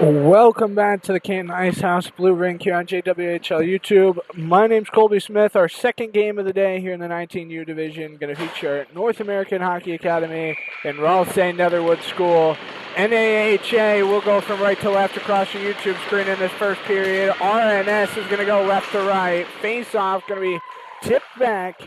Welcome back to the Canton Ice House Blue Rink here on JWHL YouTube. My name's Colby Smith. Our second game of the day here in the 19U division going to feature North American Hockey Academy and Royal St. Netherwood School. NAHA will go from right to left across your YouTube screen in this first period. RNS is going to go left to right. Face-off going to be tipped back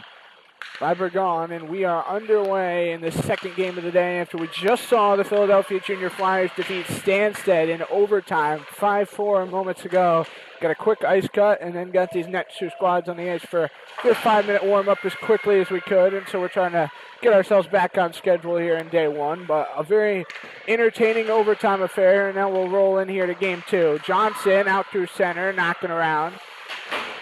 by Burgon, and we are underway in the second game of the day after we just saw the Philadelphia Junior Flyers defeat Stansted in overtime 5-4 moments ago. Got a quick ice cut and then got these next two squads on the ice for their 5-minute warm-up as quickly as we could, and so we're trying to get ourselves back on schedule here in day one, but a very entertaining overtime affair, and now we'll roll in here to game two. Johnson out through center, knocking around.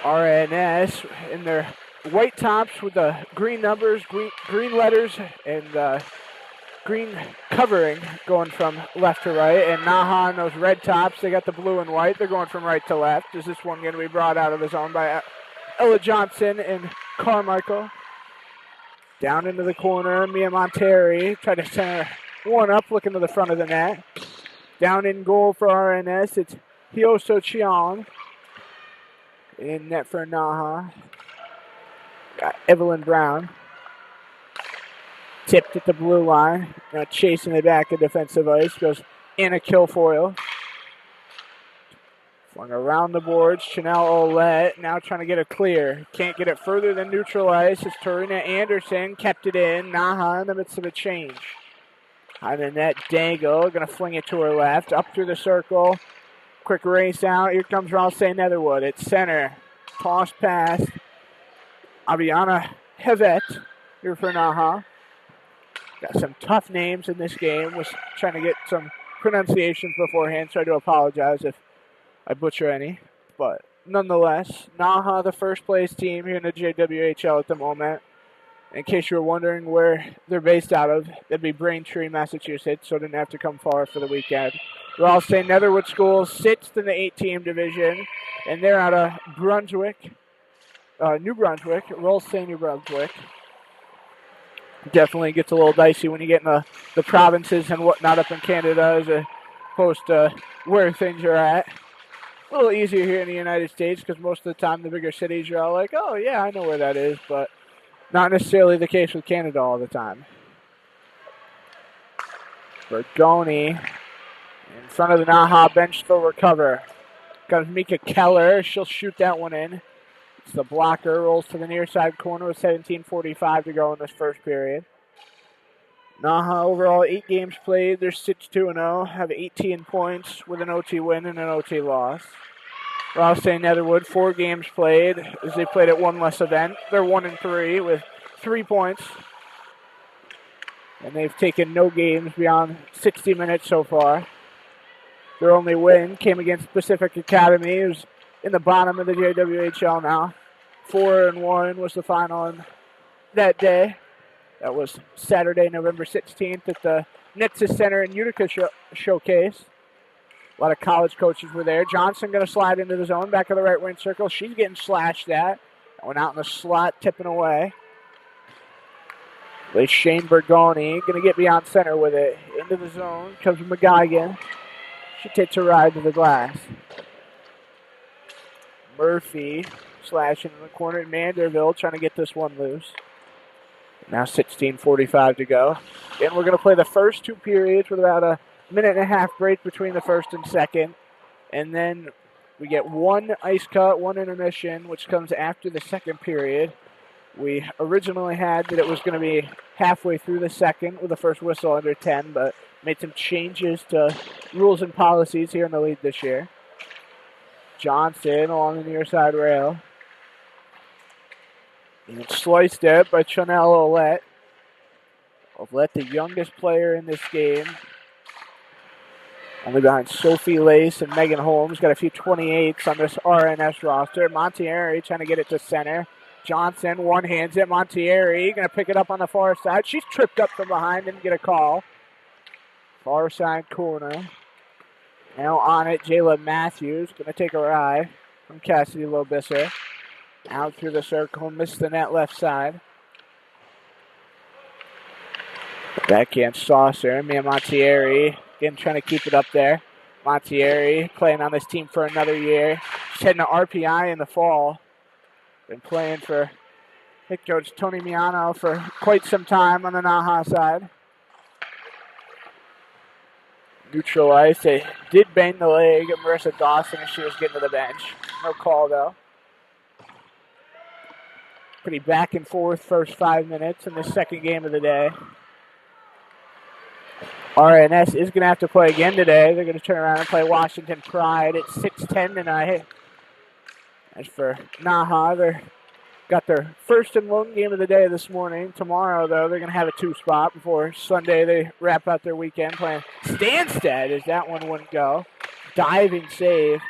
RNS in their white tops with the green numbers, green letters, and green covering going from left to right. And NAHA in those red tops, they got the blue and white. They're going from right to left. Is this one going to be brought out of the zone by Ella Johnson and Carmichael? Down into the corner, Mia Monteri tried to center one up, looking to the front of the net. Down in goal for RNS, it's Hyoso Chiang. In net for NAHA. Got Evelyn Brown. Tipped at the blue line. Now chasing it back in defensive ice. Goes Anna Kilfoyle. Flung around the boards. Chanel Olette now trying to get it clear. Can't get it further than neutral ice. It's Tarina Anderson. Kept it in. NAHA in the midst of a change. On the net, Dangle. Going to fling it to her left. Up through the circle. Quick race out. Here comes Royal St. Netherwood. It's center. Toss pass. Aviana Hevet here for NAHA. Got some tough names in this game. Was trying to get some pronunciations beforehand, so I do apologize if I butcher any. But nonetheless, NAHA, the first place team here in the JWHL at the moment. In case you were wondering where they're based out of, that'd be Braintree, Massachusetts, so didn't have to come far for the weekend. Royal St. Netherwood School sixth in the 8-team division, and they're out of Brunswick. New Brunswick, Royal St. New Brunswick. Definitely gets a little dicey when you get in the provinces and whatnot up in Canada as opposed to where things are at. A little easier here in the United States because most of the time the bigger cities you're all like, oh yeah, I know where that is, but not necessarily the case with Canada all the time. Bergoni in front of the NAHA bench, they'll recover. Comes Mika Keller, she'll shoot that one in. It's the blocker, rolls to the near side corner with 17:45 to go in this first period. NAHA overall 8 games played. They're 6-2-0, have 18 points with an OT win and an OT loss. Royal St. Netherwood 4 games played as they played at one less event. They're 1-3 with 3 points. And they've taken no games beyond 60 minutes so far. Their only win came against Pacific Academy, who's in the bottom of the JWHL now. 4-1 was the final on that day. That was Saturday, November 16th at the Nexus Center in Utica Showcase. A lot of college coaches were there. Johnson going to slide into the zone, back of the right wing circle. She's getting slashed at. Went out in the slot, tipping away. With Shane Bergoni, going to get beyond center with it. Into the zone, comes McGuigan. She takes a ride to the glass. Murphy slashing in the corner. Manderville trying to get this one loose. Now 16:45 to go. And we're going to play the first 2 periods with about a minute and a half break between the first and second. And then we get 1 ice cut, 1 intermission, which comes after the second period. We originally had that it was going to be halfway through the second with the first whistle under 10, but made some changes to rules and policies here in the league this year. Johnson along the near side rail. And sliced it by Chanel Olette. Olette, the youngest player in this game. Only behind Sophie Lace and Megan Holmes. Got a few 28s on this RNS roster. Montieri trying to get it to center. Johnson one-hands it. Montieri going to pick it up on the far side. She's tripped up from behind, didn't get a call. Far side corner. Now on it, Jayla Matthews. Going to take a ride from Cassidy Lobisser. Out through the circle, missed the net left side. Backhand saucer. Mia Montieri again trying to keep it up there. Montieri playing on this team for another year. She's heading to RPI in the fall. Been playing for head coach Tony Miano for quite some time on the NAHA side. Neutral ice. They did bang the leg of Marissa Dawson as she was getting to the bench. No call, though. Pretty back and forth first 5 minutes in the second game of the day. RNS is going to have to play again today. They're going to turn around and play Washington Pride at 6:10 tonight. As for NAHA, they got their first and lone game of the day this morning. Tomorrow, though, they're going to have a 2-spot before Sunday they wrap up their weekend playing Stansted as that one wouldn't go. Diving save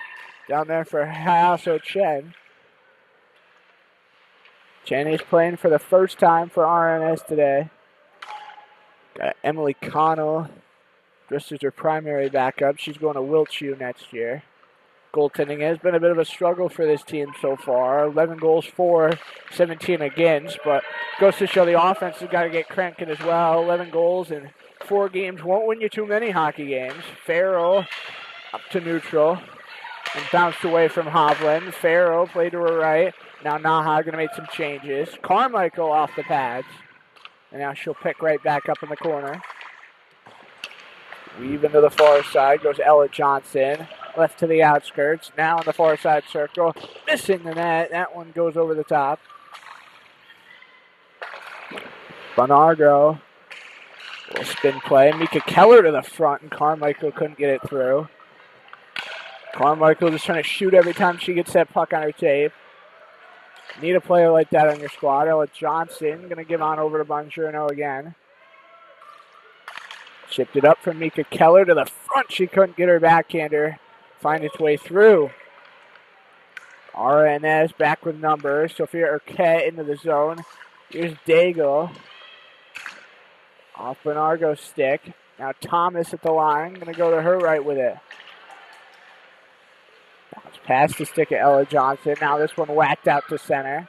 down there for Hayaso Chen. Chen is playing for the first time for RNS today. Got Emily Connell just as her primary backup. She's going to Wiltshire next year. Goaltending has been a bit of a struggle for this team so far. 11 goals for, 17 against, but goes to show the offense has got to get cranking as well. 11 goals in 4 games won't win you too many hockey games. Farrell up to neutral and bounced away from Hovland. Farrell played to her right. Now NAHA going to make some changes. Carmichael off the pads. And now she'll pick right back up in the corner. Weave into the far side goes Ella Johnson. Left to the outskirts. Now in the far side circle. Missing the net. That one goes over the top. Bonargo. Little spin play. Mika Keller to the front, and Carmichael couldn't get it through. Carmichael just trying to shoot every time she gets that puck on her tape. Need a player like that on your squad. Ella Johnson going to give on over to Bongiorno again. Chipped it up from Mika Keller to the front. She couldn't get her backhander. Find its way through. RNS back with numbers. Sophia Urquette into the zone. Here's Daigle. Off Bonargo's stick. Now Thomas at the line. Going to go to her right with it. Bounce past the stick of Ella Johnson. Now this one whacked out to center.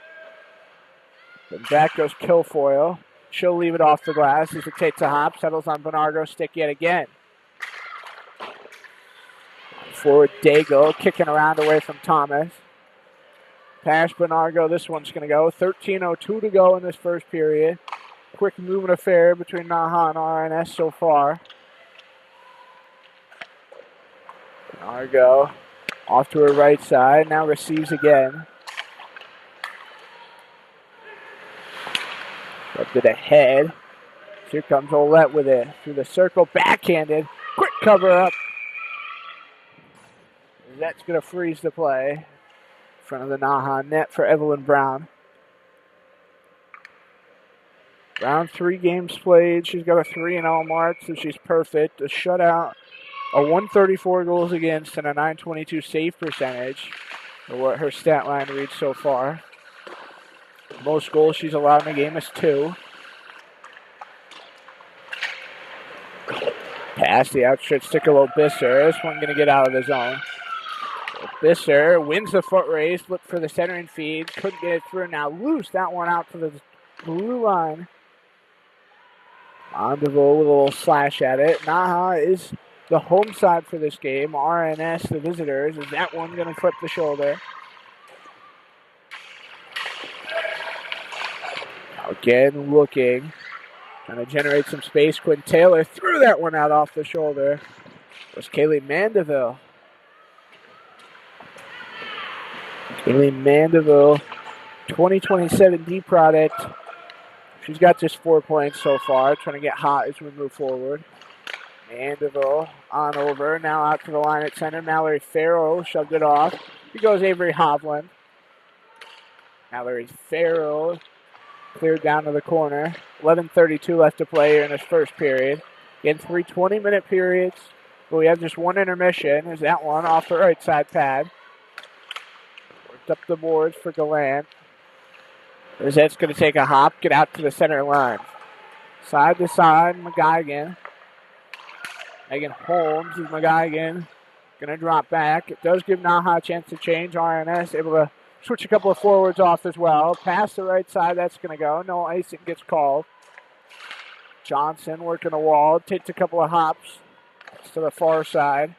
Then back goes Kilfoyle. She'll leave it off the glass as it takes a hop. Settles on Bonargo's stick yet again. Forward Daigle kicking around away from Thomas. Pass Bonargo. This one's going to go. 13:02 to go in this first period. Quick moving affair between NAHA and RNS so far. Bonargo off to her right side. Now receives again. Up it ahead. Here comes Olette with it. Through the circle. Backhanded. Quick cover up. That's going to freeze the play. In front of the NAHA net for Evelyn Brown. Brown 3 games played. She's got a 3-0 mark, so she's perfect. A shutout, a 134 goals against, and a 922 save percentage. Or what her stat line reads so far. Most goals she's allowed in a game is 2. Pass the outstretched stick of Bisser. This one going to get out of the zone. Bisser wins the foot race. Look for the centering feed. Couldn't get it through. Now loose that one out to the blue line. Mondeville with a little slash at it. NAHA is the home side for this game. RNS, the visitors. Is that one going to flip the shoulder? Again, looking. Trying to generate some space. Quinn Taylor threw that one out off the shoulder. It was Kaylee Mandeville. Kaylee Mandeville, 2027 D product. She's got just 4 points so far. Trying to get hot as we move forward. Mandeville on over. Now out to the line at center. Mallory Farrell shoved it off. Here goes Avery Hovland. Mallory Farrell cleared down to the corner. 11:32 left to play here in this first period. Again, 3 20-minute periods. But we have just one intermission. There's that one off the right side pad. Worked up the boards for Gallant. Rosette's going to take a hop, get out to the center line. Side to side, McGuigan. Megan Holmes is McGuigan. Going to drop back. It does give NAHA a chance to change. RNS able to switch a couple of forwards off as well. Pass the right side, that's going to go. No icing gets called. Johnson working the wall. Takes a couple of hops to the far side.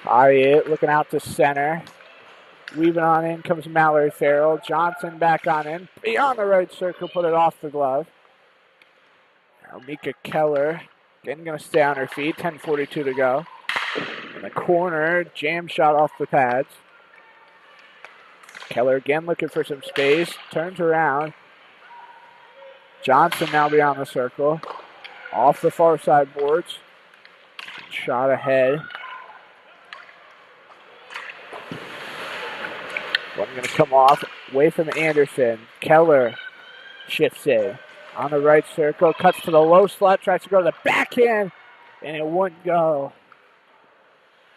Hyatt looking out to center. Weaving on in comes Mallory Farrell. Johnson back on in. Beyond the right circle, put it off the glove. Now Mika Keller again going to stay on her feet. 10:42 to go. In the corner, jam shot off the pads. Keller again looking for some space. Turns around. Johnson now beyond the circle. Off the far side boards. Shot ahead. One going to come off away from Anderson. Keller shifts in. On the right circle. Cuts to the low slot. Tries to go to the backhand. And it wouldn't go.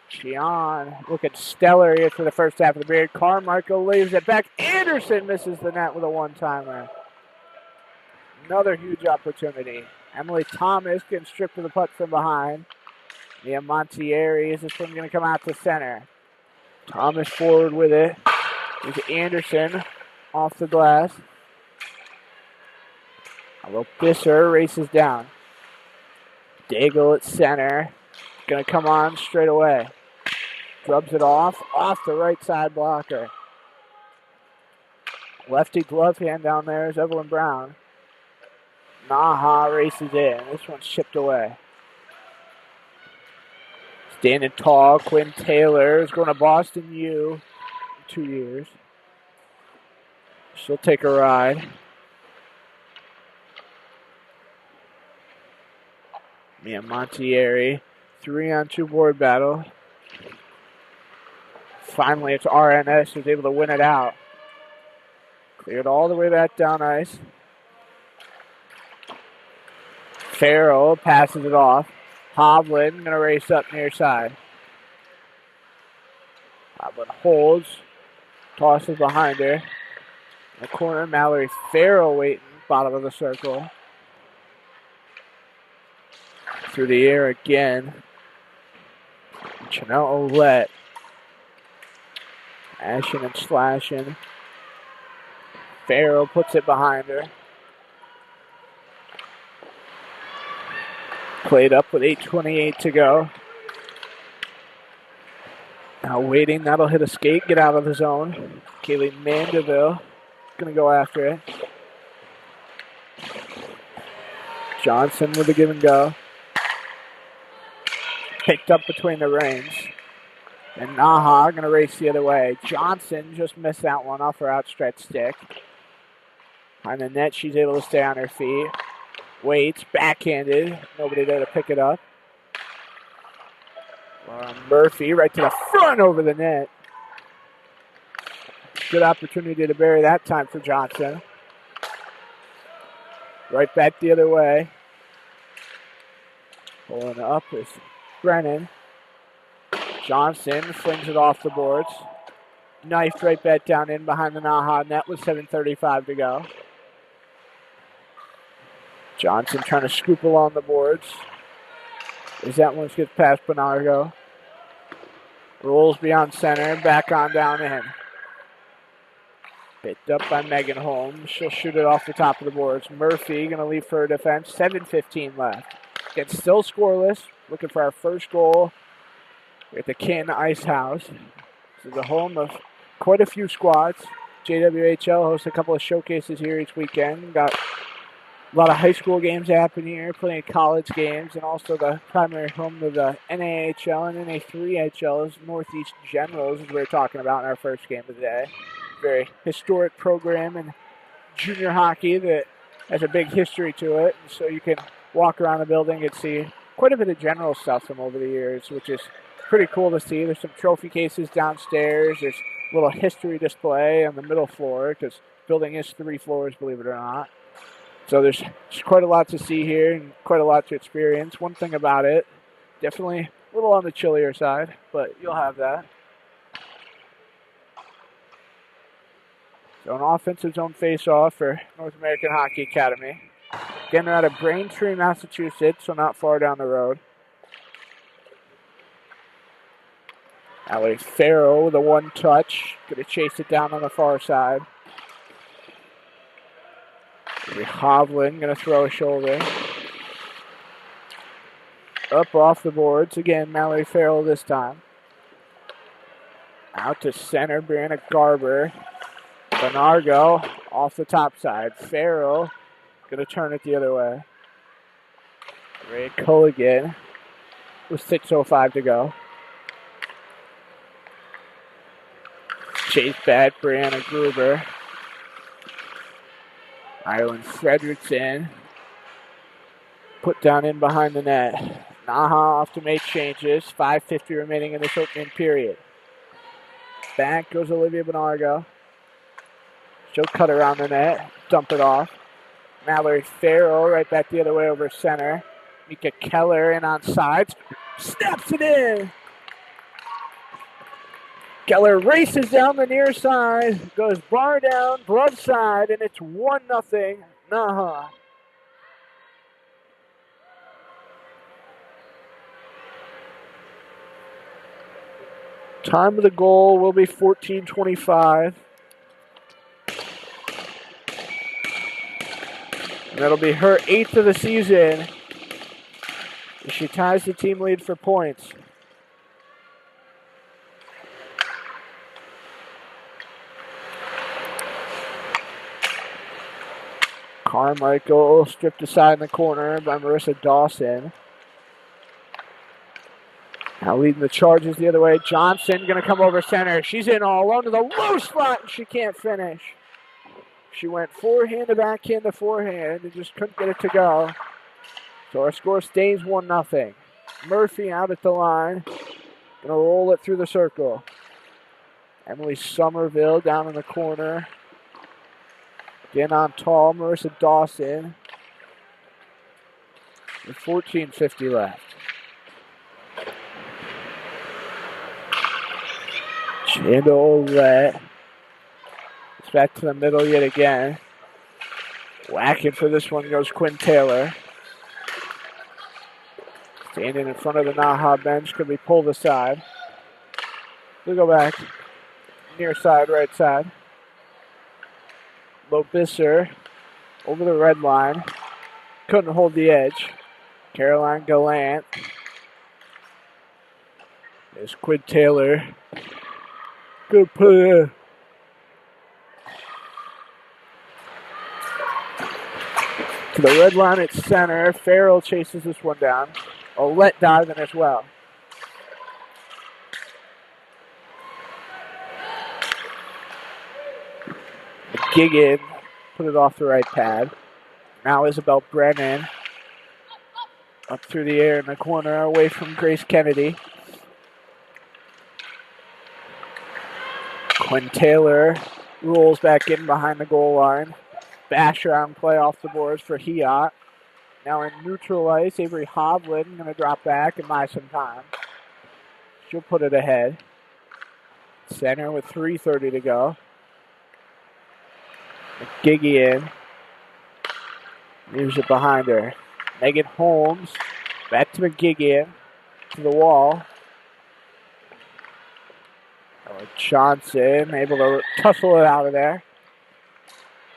Gian looking stellar here for the first half of the period. Carmichael leaves it back. Anderson misses the net with a one-timer. Another huge opportunity. Emily Thomas getting stripped of the puck from behind. Mia Montieri is this one going to come out to center. Thomas forward with it. Here's Anderson off the glass. Although Bisser races down. Daigle at center. Going to come on straight away. Rubs it off the right side blocker. Lefty glove hand down there is Evelyn Brown. NAHA races in. This one's chipped away. Standing tall, Quinn Taylor is going to Boston U in 2 years. She'll take a ride. Mia Montieri, 3-on-2 board battle. Finally, it's RNS who's able to win it out. Cleared all the way back down ice. Farrell passes it off. Hovland going to race up near side. Hovland holds. Tosses behind her. In the corner, Mallory Farrell waiting, bottom of the circle. Through the air again. Chanel Olette. Ashing and slashing. Farrell puts it behind her. Played up with 8:28 to go. Now waiting, that'll hit a skate, get out of the zone. Kaylee Mandeville gonna go after it. Johnson with the give and go. Picked up between the rings. And NAHA going to race the other way. Johnson just missed that one off her outstretched stick. Behind the net, she's able to stay on her feet. Waits, backhanded. Nobody there to pick it up. Murphy right to the front over the net. Good opportunity to bury that time for Johnson. Right back the other way. Pulling up is Brennan. Johnson flings it off the boards. Knifed right back down in behind the NAHA net with 7:35 to go. Johnson trying to scoop along the boards. As that one gets past Bonargo. Rolls beyond center, back on down in. Picked up by Megan Holmes. She'll shoot it off the top of the boards. Murphy going to leave for her defense. 7:15 left. It's still scoreless. Looking for our first goal at the Canton Ice House. This is the home of quite a few squads. JWHL hosts a couple of showcases here each weekend. Got a lot of high school games happen here, plenty of college games, and also the primary home of the NAHL and NA3HL's Northeast Generals, as we were talking about in our first game of the day. Very historic program in junior hockey that has a big history to it. And so you can walk around the building and see quite a bit of general stuff from over the years, which is pretty cool to see. There's some trophy cases downstairs. There's a little history display on the middle floor because the building is 3 floors, believe it or not. So there's quite a lot to see here and quite a lot to experience. One thing about it, definitely a little on the chillier side, but you'll have that. So an offensive zone face-off for North American Hockey Academy. Again, they're out of Braintree, Massachusetts, so not far down the road. Allie Farrell with a one-touch. Going to chase it down on the far side. Hovland going to throw a shoulder. Up off the boards. Again, Mallory Farrell this time. Out to center, Brianna Garber. Benargo off the top side. Farrell going to turn it the other way. Ray Culligan with 6:05 to go. Chase back, Brianna Gruber. Ireland Fredrickson put down in behind the net. NAHA off to make changes. 5:50 remaining in this opening period. Back goes Olivia Benargo. She'll cut around the net, dump it off. Mallory Farrell right back the other way over center. Mika Keller in on sides. Snaps it in. Keller races down the near side, goes bar down, glove side, and it's 1-0 NAHA. Time of the goal will be 14:25. And that'll be her 8th of the season. She ties the team lead for points. Carmichael stripped aside in the corner by Marissa Dawson. Now leading the charges the other way. Johnson going to come over center. She's in all alone to the low spot, and she can't finish. She went forehand to backhand to forehand and just couldn't get it to go. So our score stays 1-0. Murphy out at the line. Going to roll it through the circle. Emily Somerville down in the corner. Again on tall, Marissa Dawson. With 14:50 left. Chanda Olette. It's back to the middle yet again. Whacking for this one goes Quinn Taylor. Standing in front of the NAHA bench. Could be pulled aside. We'll go back. Near side, right side. Lobisser over the red line. Couldn't hold the edge. Caroline Gallant. There's Quinn Taylor. Good play. To the red line at center. Farrell chases this one down. Olette diving as well. Giggin put it off the right pad. Now Isabel Brennan up through the air in the corner away from Grace Kennedy. Quinn Taylor rolls back in behind the goal line. Bash around play off the boards for Hiot. Now in neutral ice, Avery Hovland going to drop back and buy some time. She'll put it ahead. Center with 3:30 to go. McGigian leaves it behind her. Megan Holmes back to McGigian to the wall. Johnson able to tussle it out of there.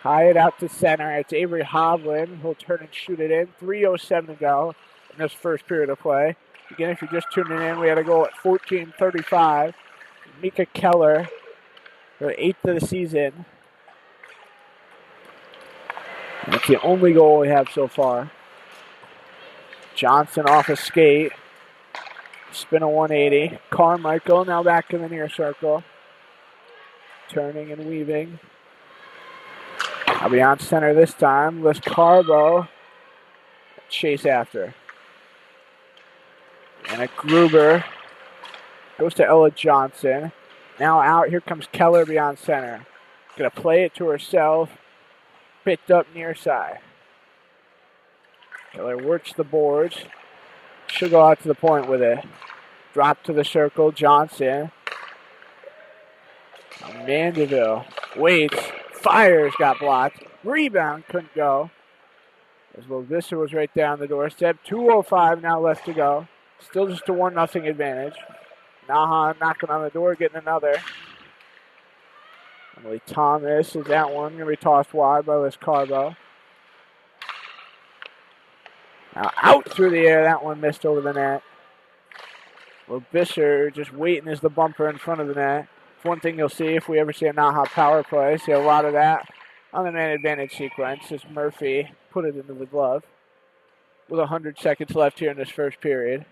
High it out to center. It's Avery Hovland who'll turn and shoot it in. 3:07 to go in this first period of play. Again, if you're just tuning in, we had a goal at 14:35. Mika Keller, her 8th of the season. That's the only goal we have so far. Johnson off a skate. Spin a 180. Carmichael now back in the near circle. Turning and weaving. I'll be on center this time. Liz Carbo. Chase after. And a Gruber. Goes to Ella Johnson. Now out. Here comes Keller beyond center. Gonna play it to herself. Picked up near side. Keller works the boards. She'll go out to the point with it. Drop to the circle. Johnson. Mandeville waits. Fires, got blocked. Rebound, couldn't go. As Lovisa was right down the doorstep. 2:05 now left to go. Still just a 1-0 advantage. NAHA knocking on the door, getting another. Emily Thomas is that one. Going to be tossed wide by Liz Carbo. Now out through the air. That one missed over the net. Lobisser just waiting as the bumper in front of the net. One thing you'll see if we ever see a NAHA power play, see a lot of that on the man advantage sequence as Murphy put it into the glove with 100 seconds left here in this first period.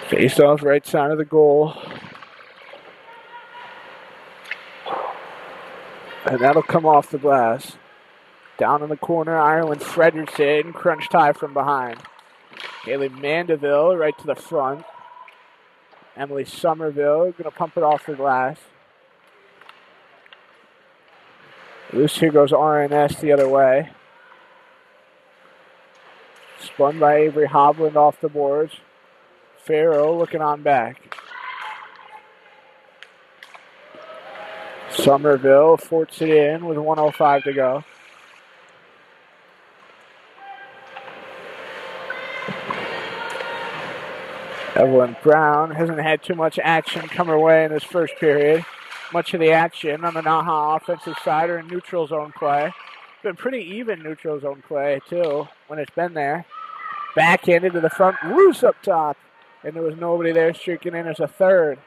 Face off right side of the goal. And that'll come off the glass. Down in the corner, Ireland Frederickson, crunch tie from behind. Kaylee Mandeville right to the front. Emily Somerville going to pump it off the glass. Loose here goes RNS the other way. Spun by Avery Hovland off the boards. Farrow looking on back. Somerville forts it in with 1:05 to go. Evelyn Brown hasn't had too much action come her way in this first period. Much of the action on the NAHA offensive side are in neutral zone play. Been pretty even neutral zone play, too, when it's been there. Backhanded to the front, loose up top. And there was nobody there streaking in as a third.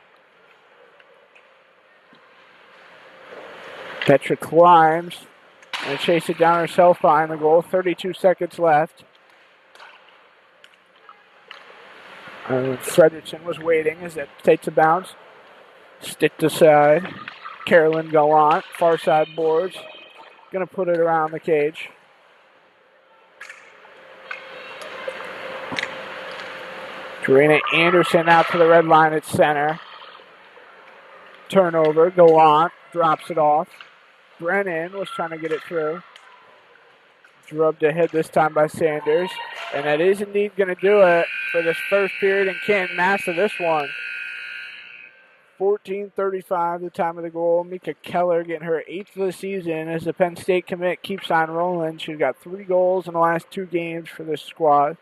Petra climbs and chase it down herself behind the goal. 32 seconds left. Frederickson was waiting as it takes a bounce. Sticked aside. Carolyn Gallant, far side boards. Going to put it around the cage. Karina Anderson out to the red line at center. Turnover. Gallant drops it off. Brennan was trying to get it through. Drubbed ahead this time by Sanders. And that is indeed going to do it for this first period and Canton master this one. 14:35 the time of the goal. Mika Keller getting her 8th of the season as the Penn State commit keeps on rolling. She's got 3 goals in the last 2 games for this squad.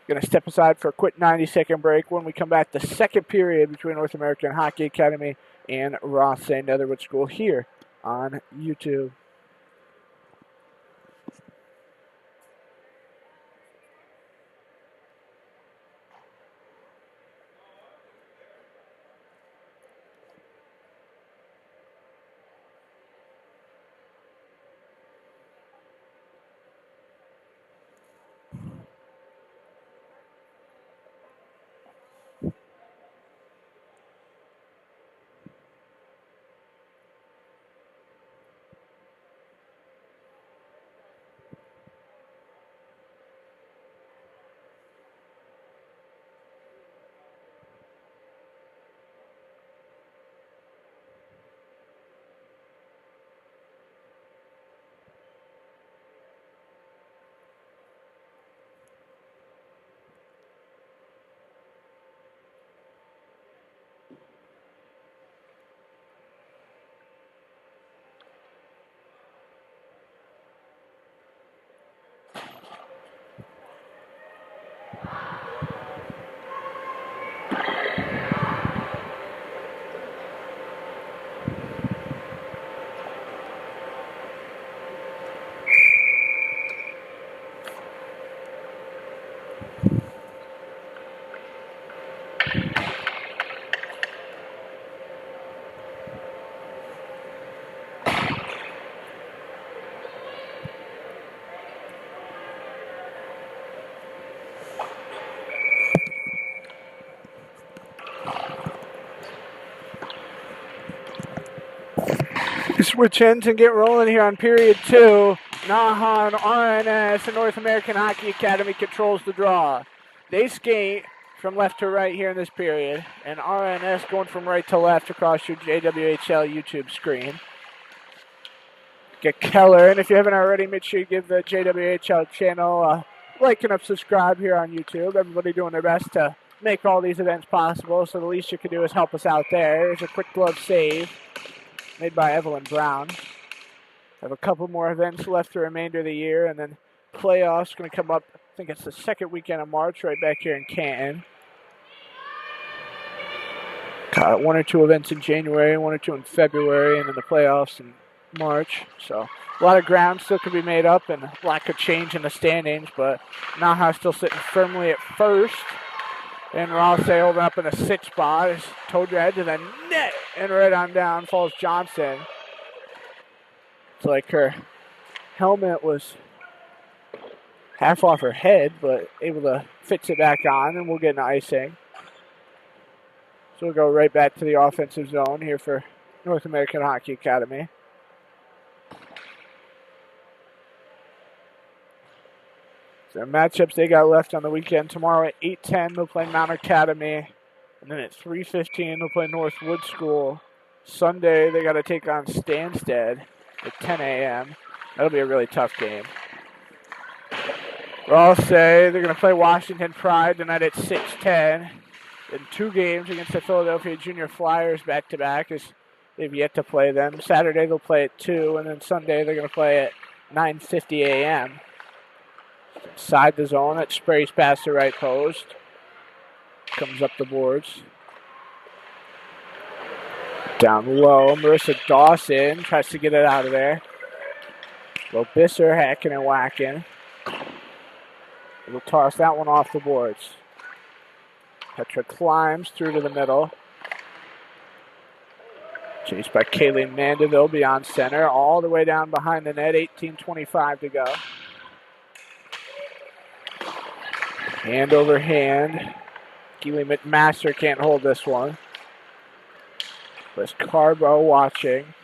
Going to step aside for a quick 90-second break. When we come back, the second period between North American Hockey Academy and Ross St. Netherwood School here on YouTube. Switch ends and get rolling here on period 2. NAHA and RNS, the North American Hockey Academy, controls the draw. They skate from left to right here in this period, and RNS going from right to left across your JWHL YouTube screen. Get Keller, and if you haven't already, make sure you give the JWHL channel a like and a subscribe here on YouTube. Everybody doing their best to make all these events possible, so the least you can do is help us out there. There's a quick glove save made by Evelyn Brown. Have a couple more events left the remainder of the year, and then playoffs going to come up. I think it's the second weekend of March right back here in Canton. 1 or 2 events in January, 1 or 2 in February, and then the playoffs in March. So a lot of ground still could be made up, and a lot could change in the standings, but NAHA still sitting firmly at first. And Rosse holding up in the 6th spot is toe drag to the net, and right on down falls Johnson. It's like her helmet was half off her head, but able to fix it back on, and we'll get an icing. So we'll go right back to the offensive zone here for North American Hockey Academy. So matchups they got left on the weekend. Tomorrow at 8:10 they'll play Mount Academy. And then at 3:15 they'll play Northwood School. Sunday they got to take on Stansted at 10 a.m. That'll be a really tough game. Ross they're going to play Washington Pride tonight at 6:10. In 2 games against the Philadelphia Junior Flyers back-to-back, as they've yet to play them. Saturday they'll play at 2, and then Sunday they're going to play at 9:50 a.m. Inside the zone, it sprays past the right post. Comes up the boards. Down low, Marissa Dawson tries to get it out of there. Bisser hacking and whacking. We'll toss that one off the boards. Petra climbs through to the middle. Chased by Kaylee Mandeville beyond center, all the way down behind the net, 18:25 to go. Hand over hand. Keely McMaster can't hold this one. Liz Carbo watching.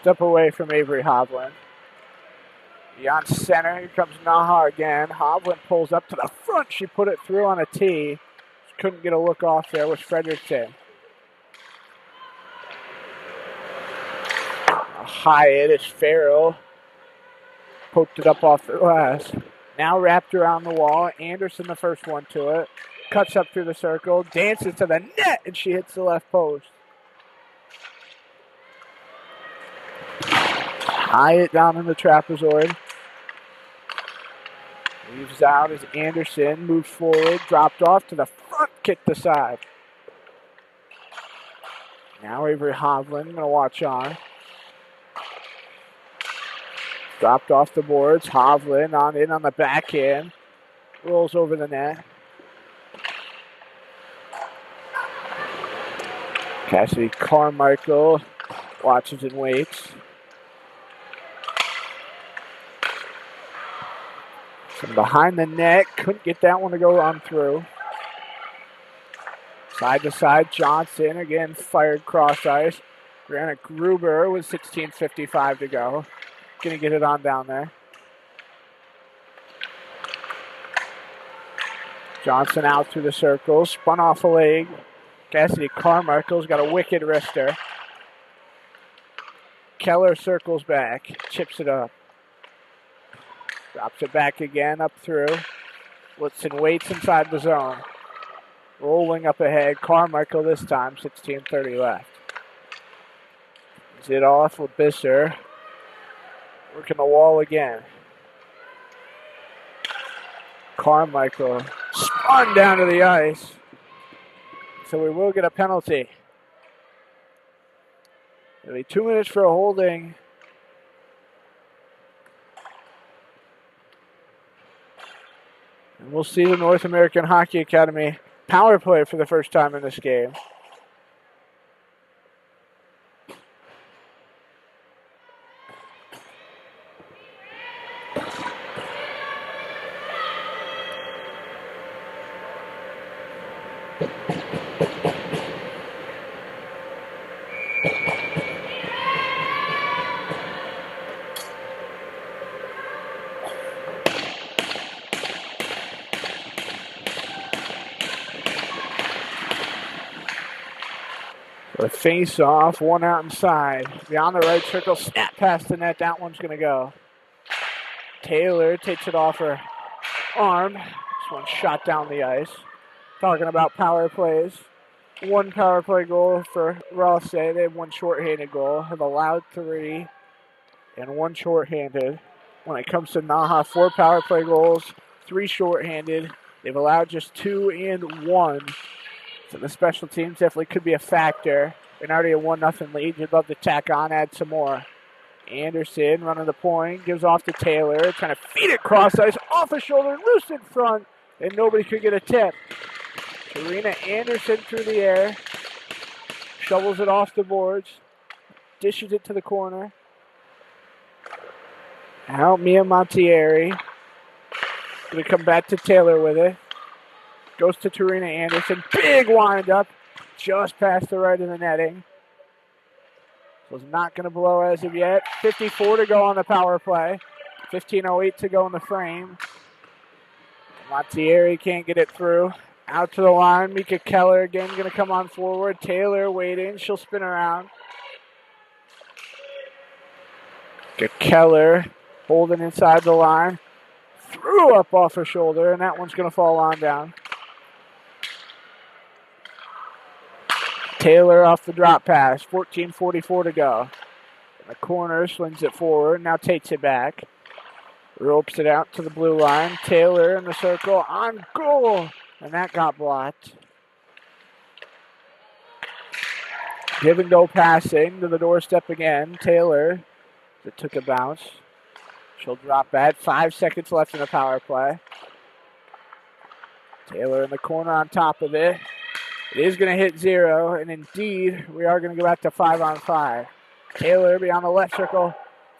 Step away from Avery Hovland. Beyond center, here comes NAHA again. Hovland pulls up to the front. She put it through on a tee. Just couldn't get a look off there with Frederickson. A high hit is Farrell. Poked it up off the glass. Now wrapped around the wall. Anderson the first one to it. Cuts up through the circle. Dances to the net, and she hits the left post. High it down in the trapezoid. Leaves out as Anderson moves forward. Dropped off to the front. Kicked aside. Now Avery Hovland going to watch on. Dropped off the boards. Hovland on in on the backhand. Rolls over the net. Cassidy Carmichael watches and waits. From behind the net. Couldn't get that one to go on through. Side to side. Johnson again fired cross ice. Brianna Gruber with 16:55 to go. Going to get it on down there. Johnson out through the circle. Spun off a leg. Cassidy Carmichael's got a wicked wrister. Keller circles back. Chips it up. Drops it back again up through. Woodson waits inside the zone. Rolling up ahead. Carmichael this time. 16:30 left. Is it off with Bisser. Working the wall again. Carmichael spun down to the ice. So we will get a penalty. It'll be 2 minutes for a holding. And we'll see the North American Hockey Academy power play for the first time in this game. The face off, one out inside. Beyond the right circle, snap past the net. That one's going to go. Taylor takes it off her arm. This one shot down the ice. Talking about power plays. 1 power play goal for Rosse. They have 1 shorthanded goal. Have allowed 3 and 1 shorthanded. When it comes to NAHA, 4 power play goals, 3 shorthanded. They've allowed just 2 and 1 So the special teams definitely could be a factor. And already a 1-0 lead. You'd love to tack on, add some more. Anderson running the point, gives off to Taylor, trying to feed it cross ice, off his shoulder, loose in front, and nobody could get a tip. Serena Anderson through the air, shovels it off the boards, dishes it to the corner. Now Mia Montieri, going to come back to Taylor with it. Goes to Serena Anderson, big wind-up, just past the right of the netting. Was not going to blow as of yet. 54 to go on the power play. 15:08 to go in the frame. Montieri can't get it through. Out to the line. Mika Keller again going to come on forward. Taylor waiting. She'll spin around. Keller holding inside the line. Threw up off her shoulder, and that one's going to fall on down. Taylor off the drop pass. 14:44 to go. In the corner, slings it forward. Now takes it back. Ropes it out to the blue line. Taylor in the circle. On goal. And that got blocked. Give and go passing to the doorstep again. Taylor. It took a bounce. She'll drop that. 5 seconds left in the power play. Taylor in the corner on top of it. It is going to hit 0, and indeed, we are going to go back to 5-on-5. Taylor beyond the left circle,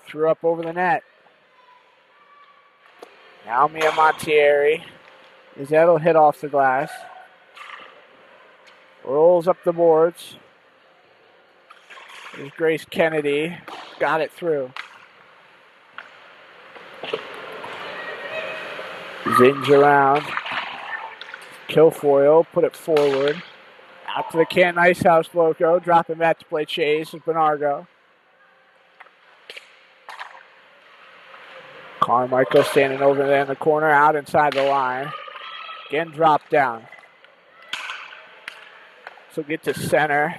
threw up over the net. Now Mia Montieri. That'll hit off the glass. Rolls up the boards. There's Grace Kennedy. Got it through. Zings around. Kilfoyle, put it forward. Out to the Canton Ice House logo. Dropping back to play chase is Bernardo. Carmichael standing over there in the corner, out inside the line. Again, drop down. So get to center.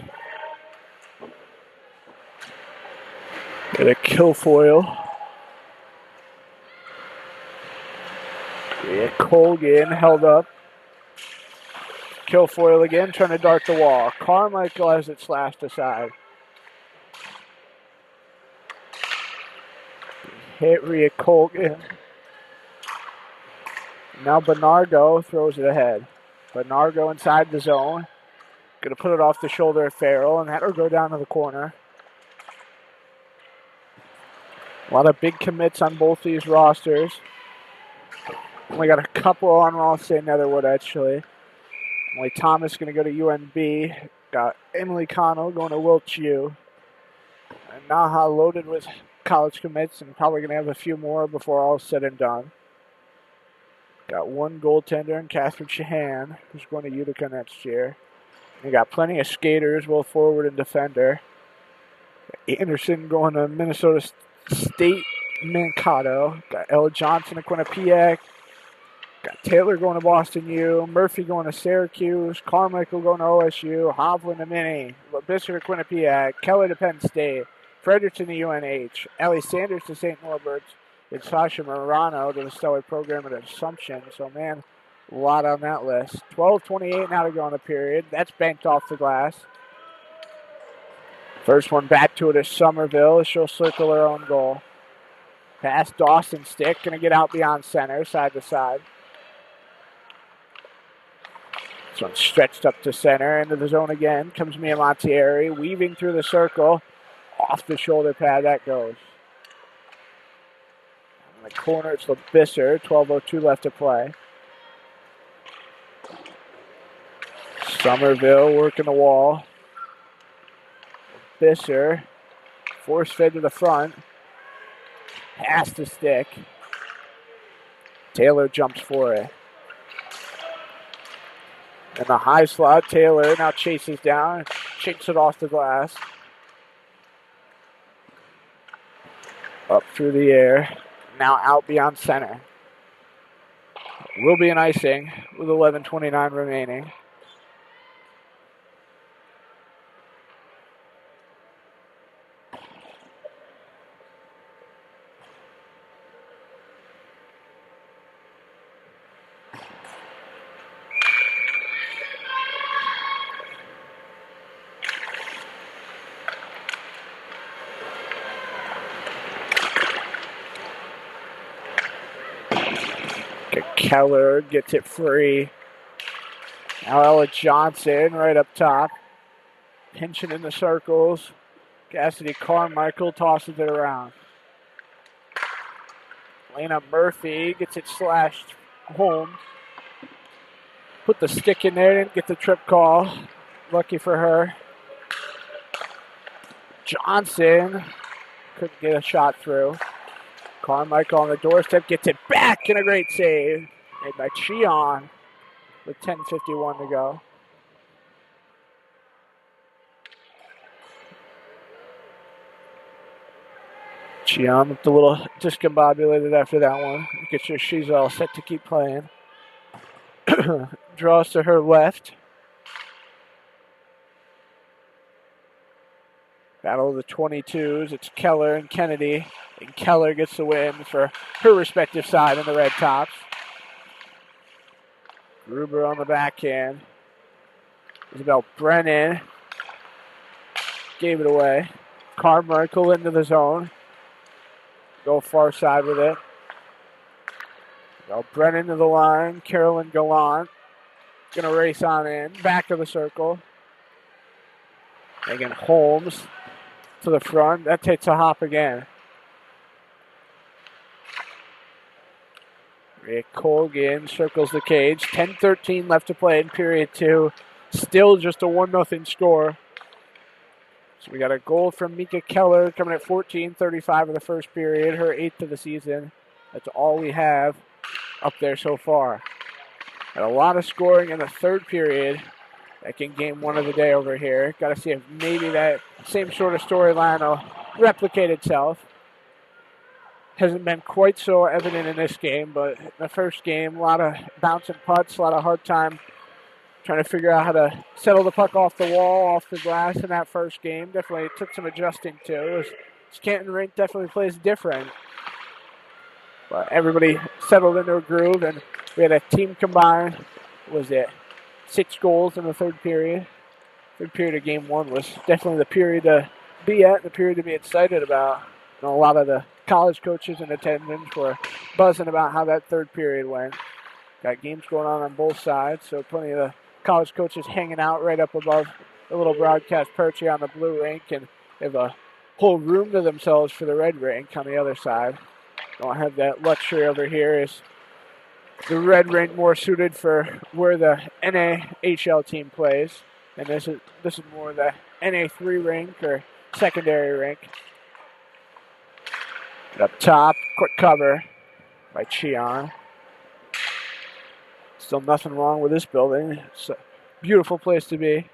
Get a Kilfoyle. Yeah, Colgan held up. Kilfoyle again, trying to dart the wall. Carmichael has it slashed aside. Hit Rhea Colgan. Now Bernardo throws it ahead. Bernardo inside the zone. Going to put it off the shoulder of Farrell, and that'll go down to the corner. A lot of big commits on both these rosters. Only got a couple on Ross St. Netherwood, actually. Emily Thomas going to go to UNB. Got Emily Connell going to Wilkes U. And NAHA loaded with college commits and probably going to have a few more before all is said and done. Got one goaltender in Catherine Shahan, who's going to Utica next year. You got plenty of skaters, both forward and defender. Anderson going to Minnesota State Mankato. Got Ella Johnson at Quinnipiac. Got Taylor going to Boston U. Murphy going to Syracuse. Carmichael going to OSU. Hovland to Minnie. Bisser to Quinnipiac. Keller to Penn State. Fredericton to UNH. Ellie Sanders to St. Norbert's. And Sasha Morano to the Stellar program at Assumption. So, man, a lot on that list. 12:28 now to go in the period. That's banked off the glass. First one back to it is Somerville. She'll circle her own goal. Pass Dawson Stick. Going to get out beyond center, side to side. This one's stretched up to center. Into the zone again. Comes Mia Montieri. Weaving through the circle. Off the shoulder pad. That goes. In the corner, it's LeBisser. 12:02 left to play. Somerville working the wall. Bisser. Force fed to the front. Pass the stick. Taylor jumps for it. In the high slot, Taylor now chases down. Shakes it off the glass. Up through the air. Now out beyond center. Will be an icing with 11:29 remaining. Keller gets it free. Now Ella Johnson right up top. Pinching in the circles. Cassidy Carmichael tosses it around. Lena Murphy gets it slashed home. Put the stick in there, didn't get the trip call. Lucky for her. Johnson couldn't get a shot through. Carmichael on the doorstep gets it back, and a great save made by Cheon with 10:51 to go. Cheon looked a little discombobulated after that one. Get sure she's all set to keep playing. Draws to her left. Battle of the 22s. It's Keller and Kennedy. And Keller gets the win for her respective side in the red tops. Gruber on the backhand. Isabel Brennan gave it away. Carmichael into the zone. Go far side with it. Isabel Brennan to the line. Carolyn Gallant. Gonna race on in. Back of the circle. Megan Holmes to the front. That takes a hop again. Rick Colgan circles the cage. 10:13 left to play in period 2. Still just a 1-0 score. So we got a goal from Mika Keller coming at 14:35 of the first period. Her 8th of the season. That's all we have up there so far. Got a lot of scoring in the third period. Back in game 1 of the day over here. Got to see if maybe that same sort of storyline will replicate itself. Hasn't been quite so evident in this game, but in the first game, a lot of bouncing putts, a lot of hard time trying to figure out how to settle the puck off the wall, off the glass in that first game. Definitely took some adjusting to. This Canton rink definitely plays different. But everybody settled into a groove, and we had a team combined. Was it 6 goals in the third period? Third period of game 1 was definitely the period to be at, the period to be excited about. You know, a lot of the college coaches in attendance were buzzing about how that third period went. Got games going on both sides, so plenty of the college coaches hanging out right up above the little broadcast perch here on the blue rink, and they have a whole room to themselves for the red rink on the other side. Don't have that luxury over here. Is the red rink more suited for where the NAHL team plays, and this is more the NA3 rink or secondary rink. Up top, quick cover by Cheon. Still nothing wrong with this building. It's a beautiful place to be.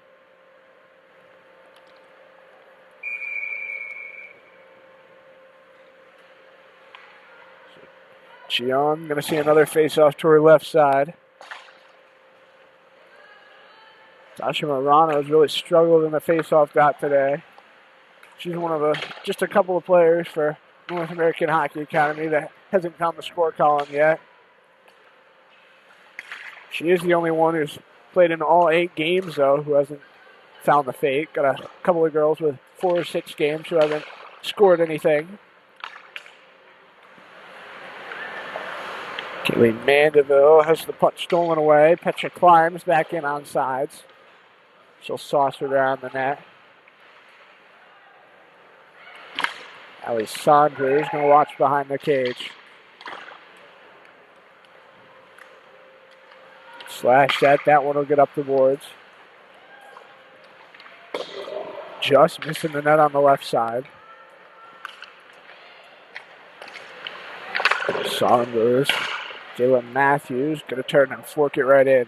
Cheon going to see another face-off to her left side. Tasha Morano has really struggled in the face-off dot today. She's one of just a couple of players for North American Hockey Academy that hasn't found the score column yet. She is the only one who's played in all 8 games, though, who hasn't found the fake. Got a couple of girls with 4 or 6 games who haven't scored anything. Kaylee Mandeville has the puck stolen away. Petra climbs back in on sides. She'll sauce it around the net. Allie Saunders going to watch behind the cage. Slash that one will get up the boards. Just missing the net on the left side. Saunders. Jalen Matthews going to turn and fork it right in.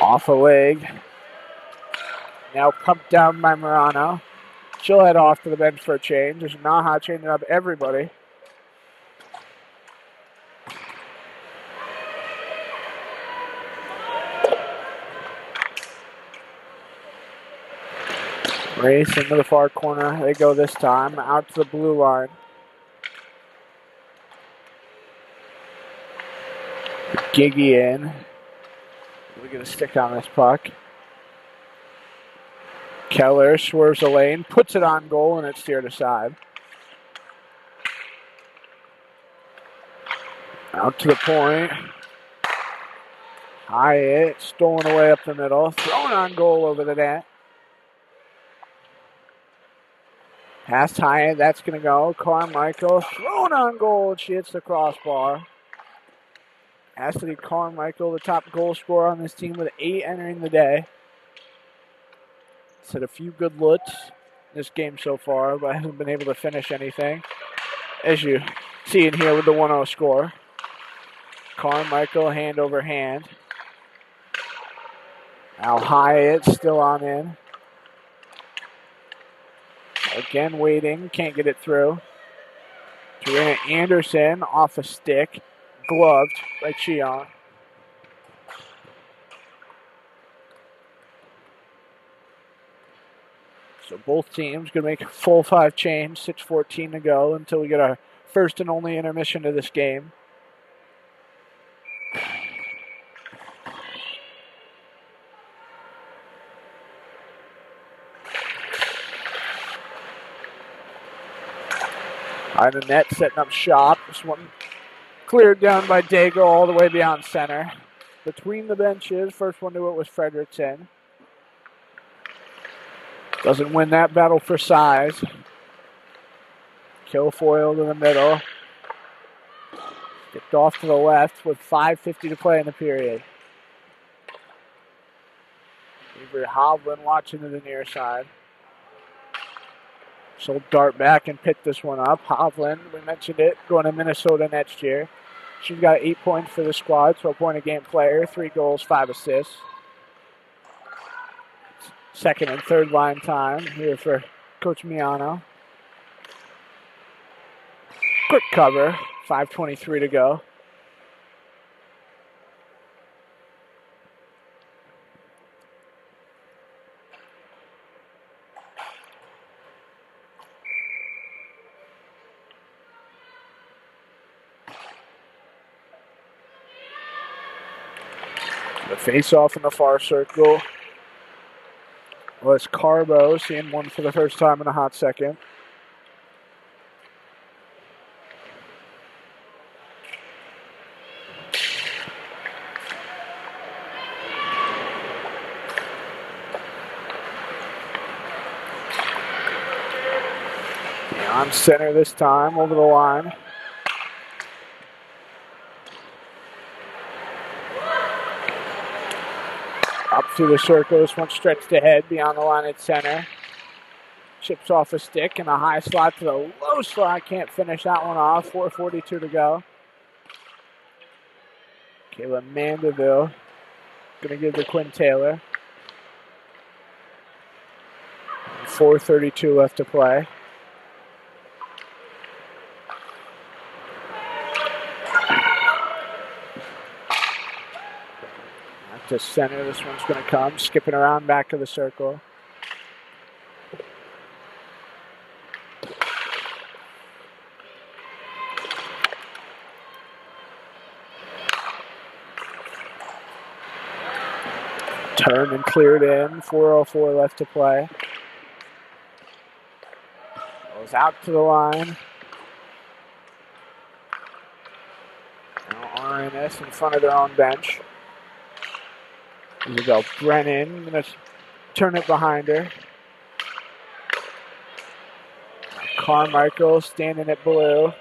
Off a leg. Now pumped down by Morano. She'll head off to the bench for a change. There's NAHA changing up everybody. Race into the far corner. They go this time. Out to the blue line. Giggy in. We're going to stick on this puck. Keller swerves the lane, puts it on goal, and it's steered aside. Out to the point. Hyatt stolen away up the middle. Thrown on goal over the net. Past Hyatt, that's going to go. Carmichael thrown on goal. She hits the crossbar. Cassidy Carmichael, the top goal scorer on this team with 8 entering the day. He's had a few good looks this game so far, but hasn't been able to finish anything. As you see in here with the 1-0 score. Carmichael hand over hand. Now Hyatt still on in. Again waiting, can't get it through. Joanna Anderson off a stick, gloved by Cheon. So both teams going to make a full 5 change, 6:14 to go until we get our first and only intermission of this game. Behind the net, setting up shop. This one cleared down by Dago all the way beyond center. Between the benches, first one to it was Frederickson. Doesn't win that battle for size. Kilfoyle to the middle. Skipped off to the left with 5:50 to play in the period. Avery Hovland watching to the near side. She'll dart back and pick this one up. Hovland, we mentioned it, going to Minnesota next year. She's got 8 points for the squad, 12-point-a-game player, 3 goals, 5 assists. Second and third line time here for Coach Miano. Quick cover, 5:23 to go. The face-off in the far circle was Carbo, seeing one for the first time in a hot second. On center this time, over the line. Up through the circle, this one stretched ahead beyond the line at center. Chips off a stick and a high slot to the low slot. Can't finish that one off. 4:42 to go. Kayla Mandeville going to give to Quinn Taylor. 4:32 left to play. To center, this one's going to come, skipping around back of the circle. Turned and cleared in, 4:04 left to play. Goes out to the line. Now RNS in front of their own bench. Isabel Brennan going to turn it behind her. Carmichael standing at blue.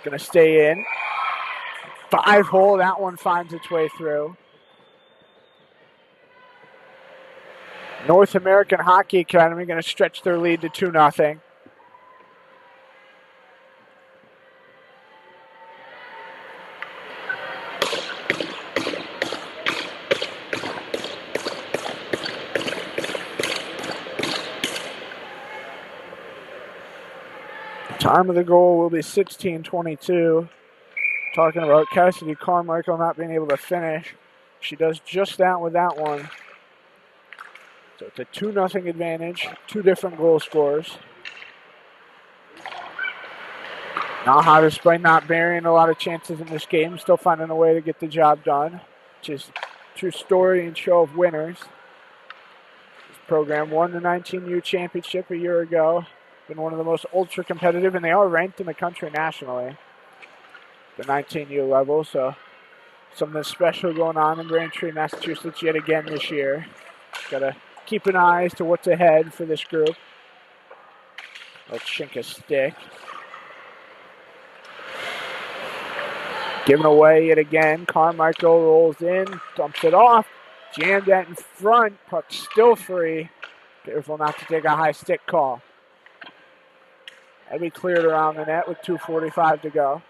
Going to stay in. 5-hole, that one finds its way through. North American Hockey Academy going to stretch their lead to 2-0. Time of the goal will be 16:22. Talking about Cassidy Carmichael not being able to finish. She does just that with that one. So it's a 2-0 advantage. 2 different goal scorers. NAHA, despite not burying a lot of chances in this game, still finding a way to get the job done. Which is a true story and show of winners. This program won the 19U championship a year ago. Been one of the most ultra competitive, and they are ranked in the country nationally. the 19U level, so something special going on in Braintree, Massachusetts yet again this year. Got to keep an eye as to what's ahead for this group. Let's shink a stick. Giving away yet again. Carmichael rolls in, dumps it off. Jammed that in front. Puck still free. Careful not to take a high stick call. That'll be cleared around the net with 2:45 to go.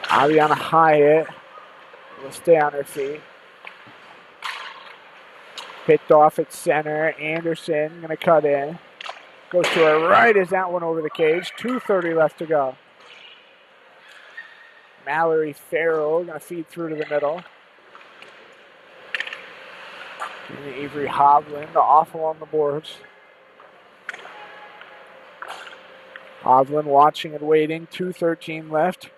Aviana Hyatt will stay on her feet. Picked off at center. Anderson going to cut in. Goes to her right as that one over the cage. 2:30 left to go. Mallory Farrell going to feed through to the middle. And Avery Hovland off along the boards. Hovland watching and waiting. 2:13 left.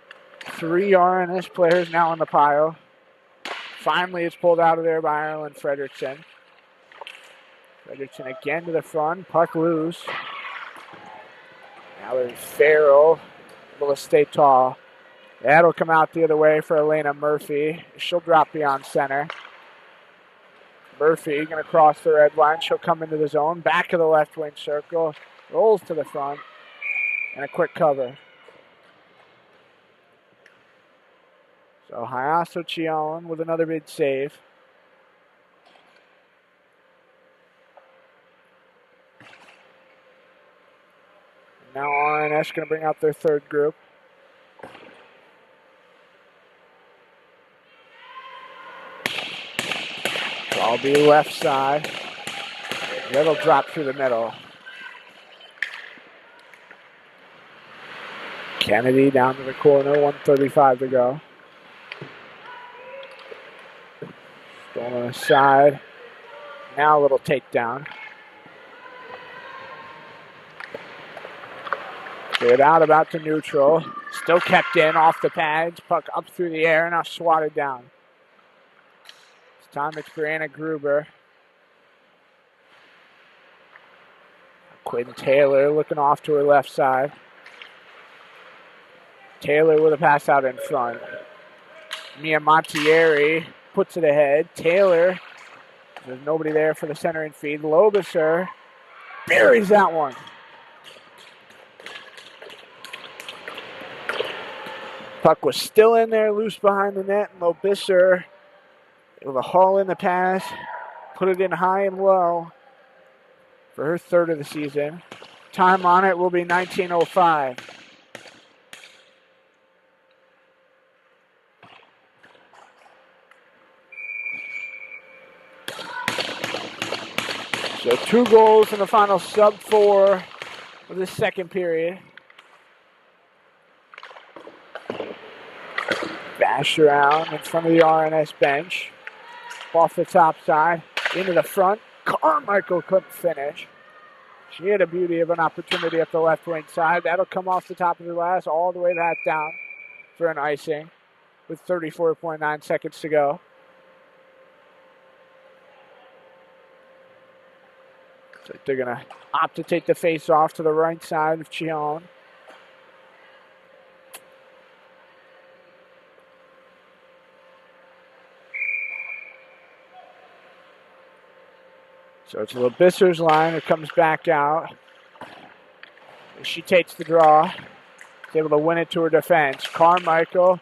3 RNS players now in the pile. Finally, it's pulled out of there by Ireland Fredrickson. Fredrickson again to the front. Puck loose. Mallory Farrell will stay tall. That'll come out the other way for Elena Murphy. She'll drop beyond center. Murphy going to cross the red line. She'll come into the zone. Back of the left wing circle. Rolls to the front. And a quick cover. So Hayato Chion with another big save. Now RNS going to bring out their third group. So I'll be left side. That'll drop through the middle. Kennedy down to the corner, 1:35 to go. Stolen aside. Now a little takedown. Cleared out about to neutral. Still kept in off the pads. Puck up through the air. Now swatted down. This time it's Brianna Gruber. Quinn Taylor looking off to her left side. Taylor with a pass out in front. Mia Montieri puts it ahead. Taylor, there's nobody there for the centering feed. Lobiser buries that one. Puck was still in there, loose behind the net, and Lobiser able to haul in the pass, put it in high and low for her third of the season. Time on it will be 19:05. So 2 goals in the final sub-4 of the second period. Bash around in front of the RNS bench. Off the top side, into the front. Carmichael couldn't finish. She had a beauty of an opportunity up the left wing side. That'll come off the top of the glass all the way back down for an icing with 34.9 seconds to go. So they're going to opt to take the face off to the right side of Chion. So it's Lobiser's line that comes back out. She takes the draw. Is able to win it to her defense. Carmichael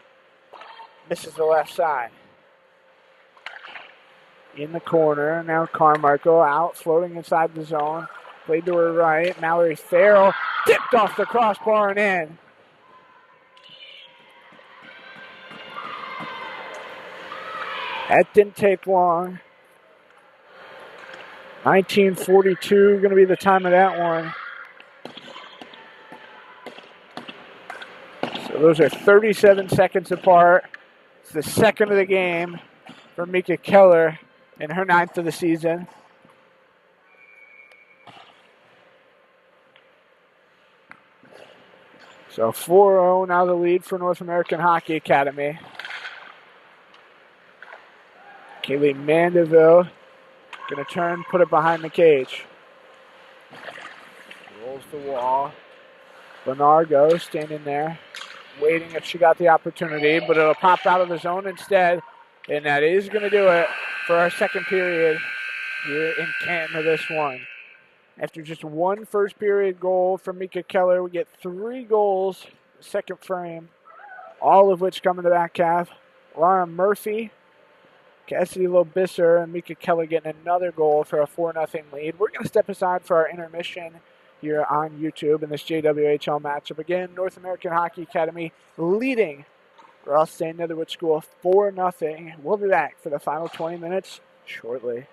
misses the left side. In the corner. Now Carmichael out, floating inside the zone. Played to her right. Mallory Farrell tipped off the crossbar and in. That didn't take long. 19:42 going to be the time of that one. So those are 37 seconds apart. It's the second of the game for Mika Keller in her 9th of the season. So 4-0 now the lead for North American Hockey Academy. Kaylee Mandeville going to turn, put it behind the cage. Rolls the wall. Lenargo standing there, waiting if she got the opportunity, but it'll pop out of the zone instead, and that is going to do it for our second period here in Canton of this one. After just one first period goal from Mika Keller, we get 3 goals, second frame, all of which come in the back half. Laura Murphy, Cassidy Lobisser, and Mika Keller getting another goal for a 4-0 lead. We're going to step aside for our intermission here on YouTube in this JWHL matchup. Again, North American Hockey Academy leading Ross St. Netherwood School 4-0. We'll be back for the final 20 minutes shortly.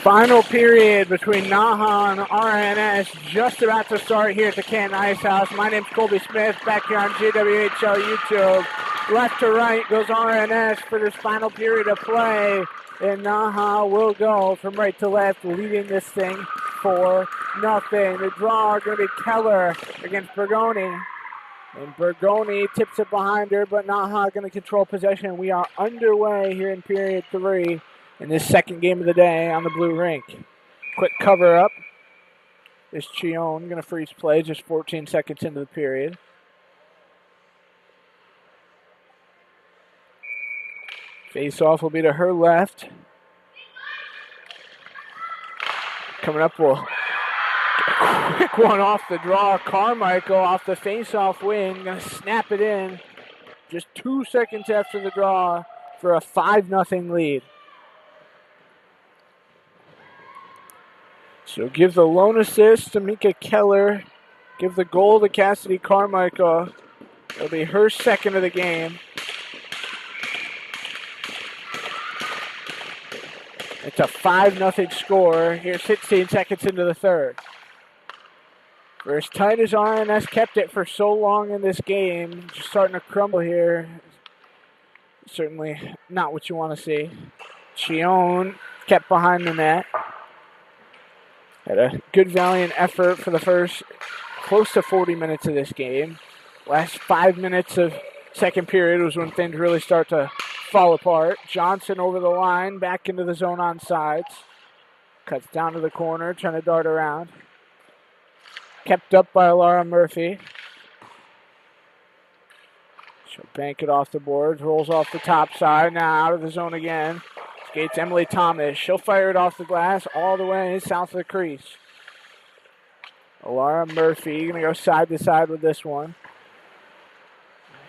Final period between NAHA and RNS just about to start here at the Canton Ice House. My name's Colby Smith, back here on JWHL YouTube. Left to right goes RNS for this final period of play, and NAHA will go from right to left, leading this thing 4-0. The draw going to be Keller against Bergoni. And Bergoni tips it behind her, but NAHA going to control possession. We are underway here in period 3 in this second game of the day on the blue rink. Quick cover up. Is Chion going to freeze play just 14 seconds into the period. Face off will be to her left. Coming up will quick one off the draw. Carmichael off the face-off wing. Going to snap it in just 2 seconds after the draw for a 5-0 lead. So give the lone assist to Mika Keller. Give the goal to Cassidy Carmichael. It'll be her second of the game. It's a 5-0 score. Here's 16 seconds into the third. For as tight as RNS kept it for so long in this game, just starting to crumble here. Certainly not what you want to see. Chion kept behind the net. Had a good valiant effort for the first close to 40 minutes of this game. Last 5 minutes of second period was when things really start to fall apart. Johnson over the line, back into the zone on sides. Cuts down to the corner, trying to dart around. Kept up by Laura Murphy. She'll bank it off the boards, rolls off the top side, now out of the zone again. Skates Emily Thomas. She'll fire it off the glass all the way south of the crease. Laura Murphy going to go side to side with this one.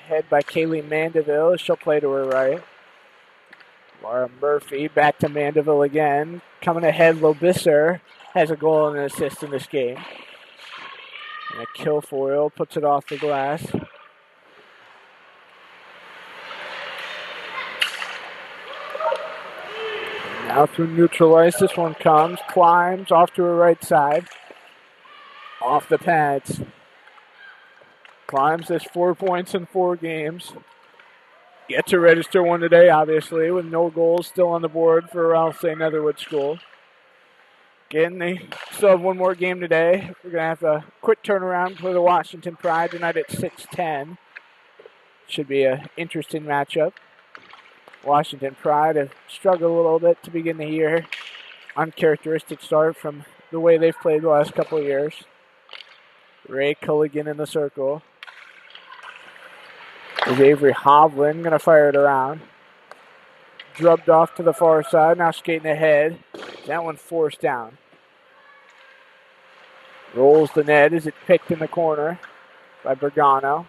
Head by Kaylee Mandeville. She'll play to her right. Laura Murphy back to Mandeville again. Coming ahead, Lobisser has a goal and an assist in this game. And a Kilfoyle puts it off the glass. Now through neutral ice, this one comes, climbs off to her right side. Off the pads. Climbs this 4 points in 4 games. Get to register one today, obviously, with no goals still on the board for Ralph St. Netherwood School. Again, they still have one more game today. We're going to have a quick turnaround for the Washington Pride tonight at 6:10. Should be an interesting matchup. Washington Pride have struggled a little bit to begin the year. Uncharacteristic start from the way they've played the last couple of years. Ray Culligan in the circle. Is Avery Hovland going to fire it around. Drubbed off to the far side, now skating ahead. That one forced down. Rolls the net as it picked in the corner by Bergano.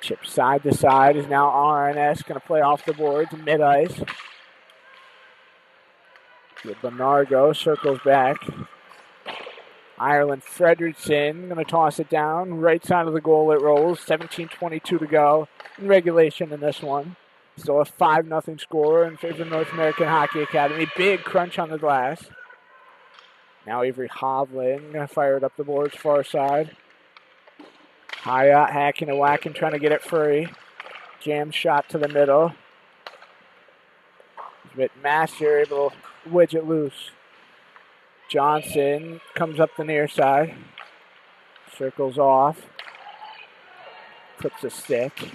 Chip side to side is now RNS going to play off the boards, mid-ice. Bonargo circles back. Ireland Fredrickson going to toss it down. Right side of the goal it rolls. 17:22 to go in regulation in this one. Still a 5-0 score in favor of North American Hockey Academy. Big crunch on the glass. Now Avery Hovland going to fire it up the boards far side. Hyatt hacking and whacking, trying to get it free. Jam shot to the middle. But Master able to wedge it loose. Johnson comes up the near side. Circles off. Clips a stick.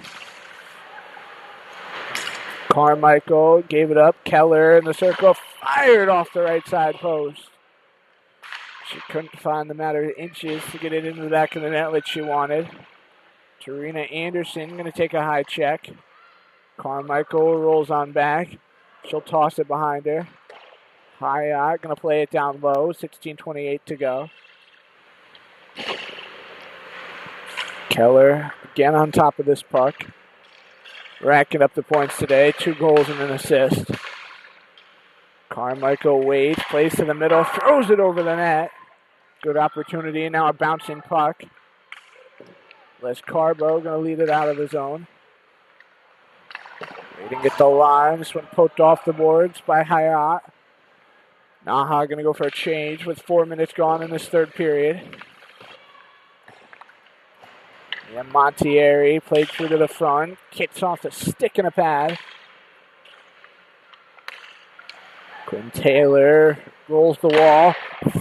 Carmichael gave it up. Keller in the circle. Fired off the right side post. She couldn't find the matter of inches to get it into the back of the net like she wanted. Tarina Anderson going to take a high check. Carmichael rolls on back. She'll toss it behind her. Hyatt going to play it down low. 16:28 to go. Keller again on top of this puck. Racking up the points today. 2 goals and an assist. Carmichael waits, plays to the middle, throws it over the net. Good opportunity. Now a bouncing puck. Les Carbo going to lead it out of the zone. Waiting at the line. This one poked off the boards by Hyatt. NAHA going to go for a change with 4 minutes gone in this third period. Yeah, Montieri played through to the front. Kicks off the stick and a pad. Quinn Taylor rolls the wall.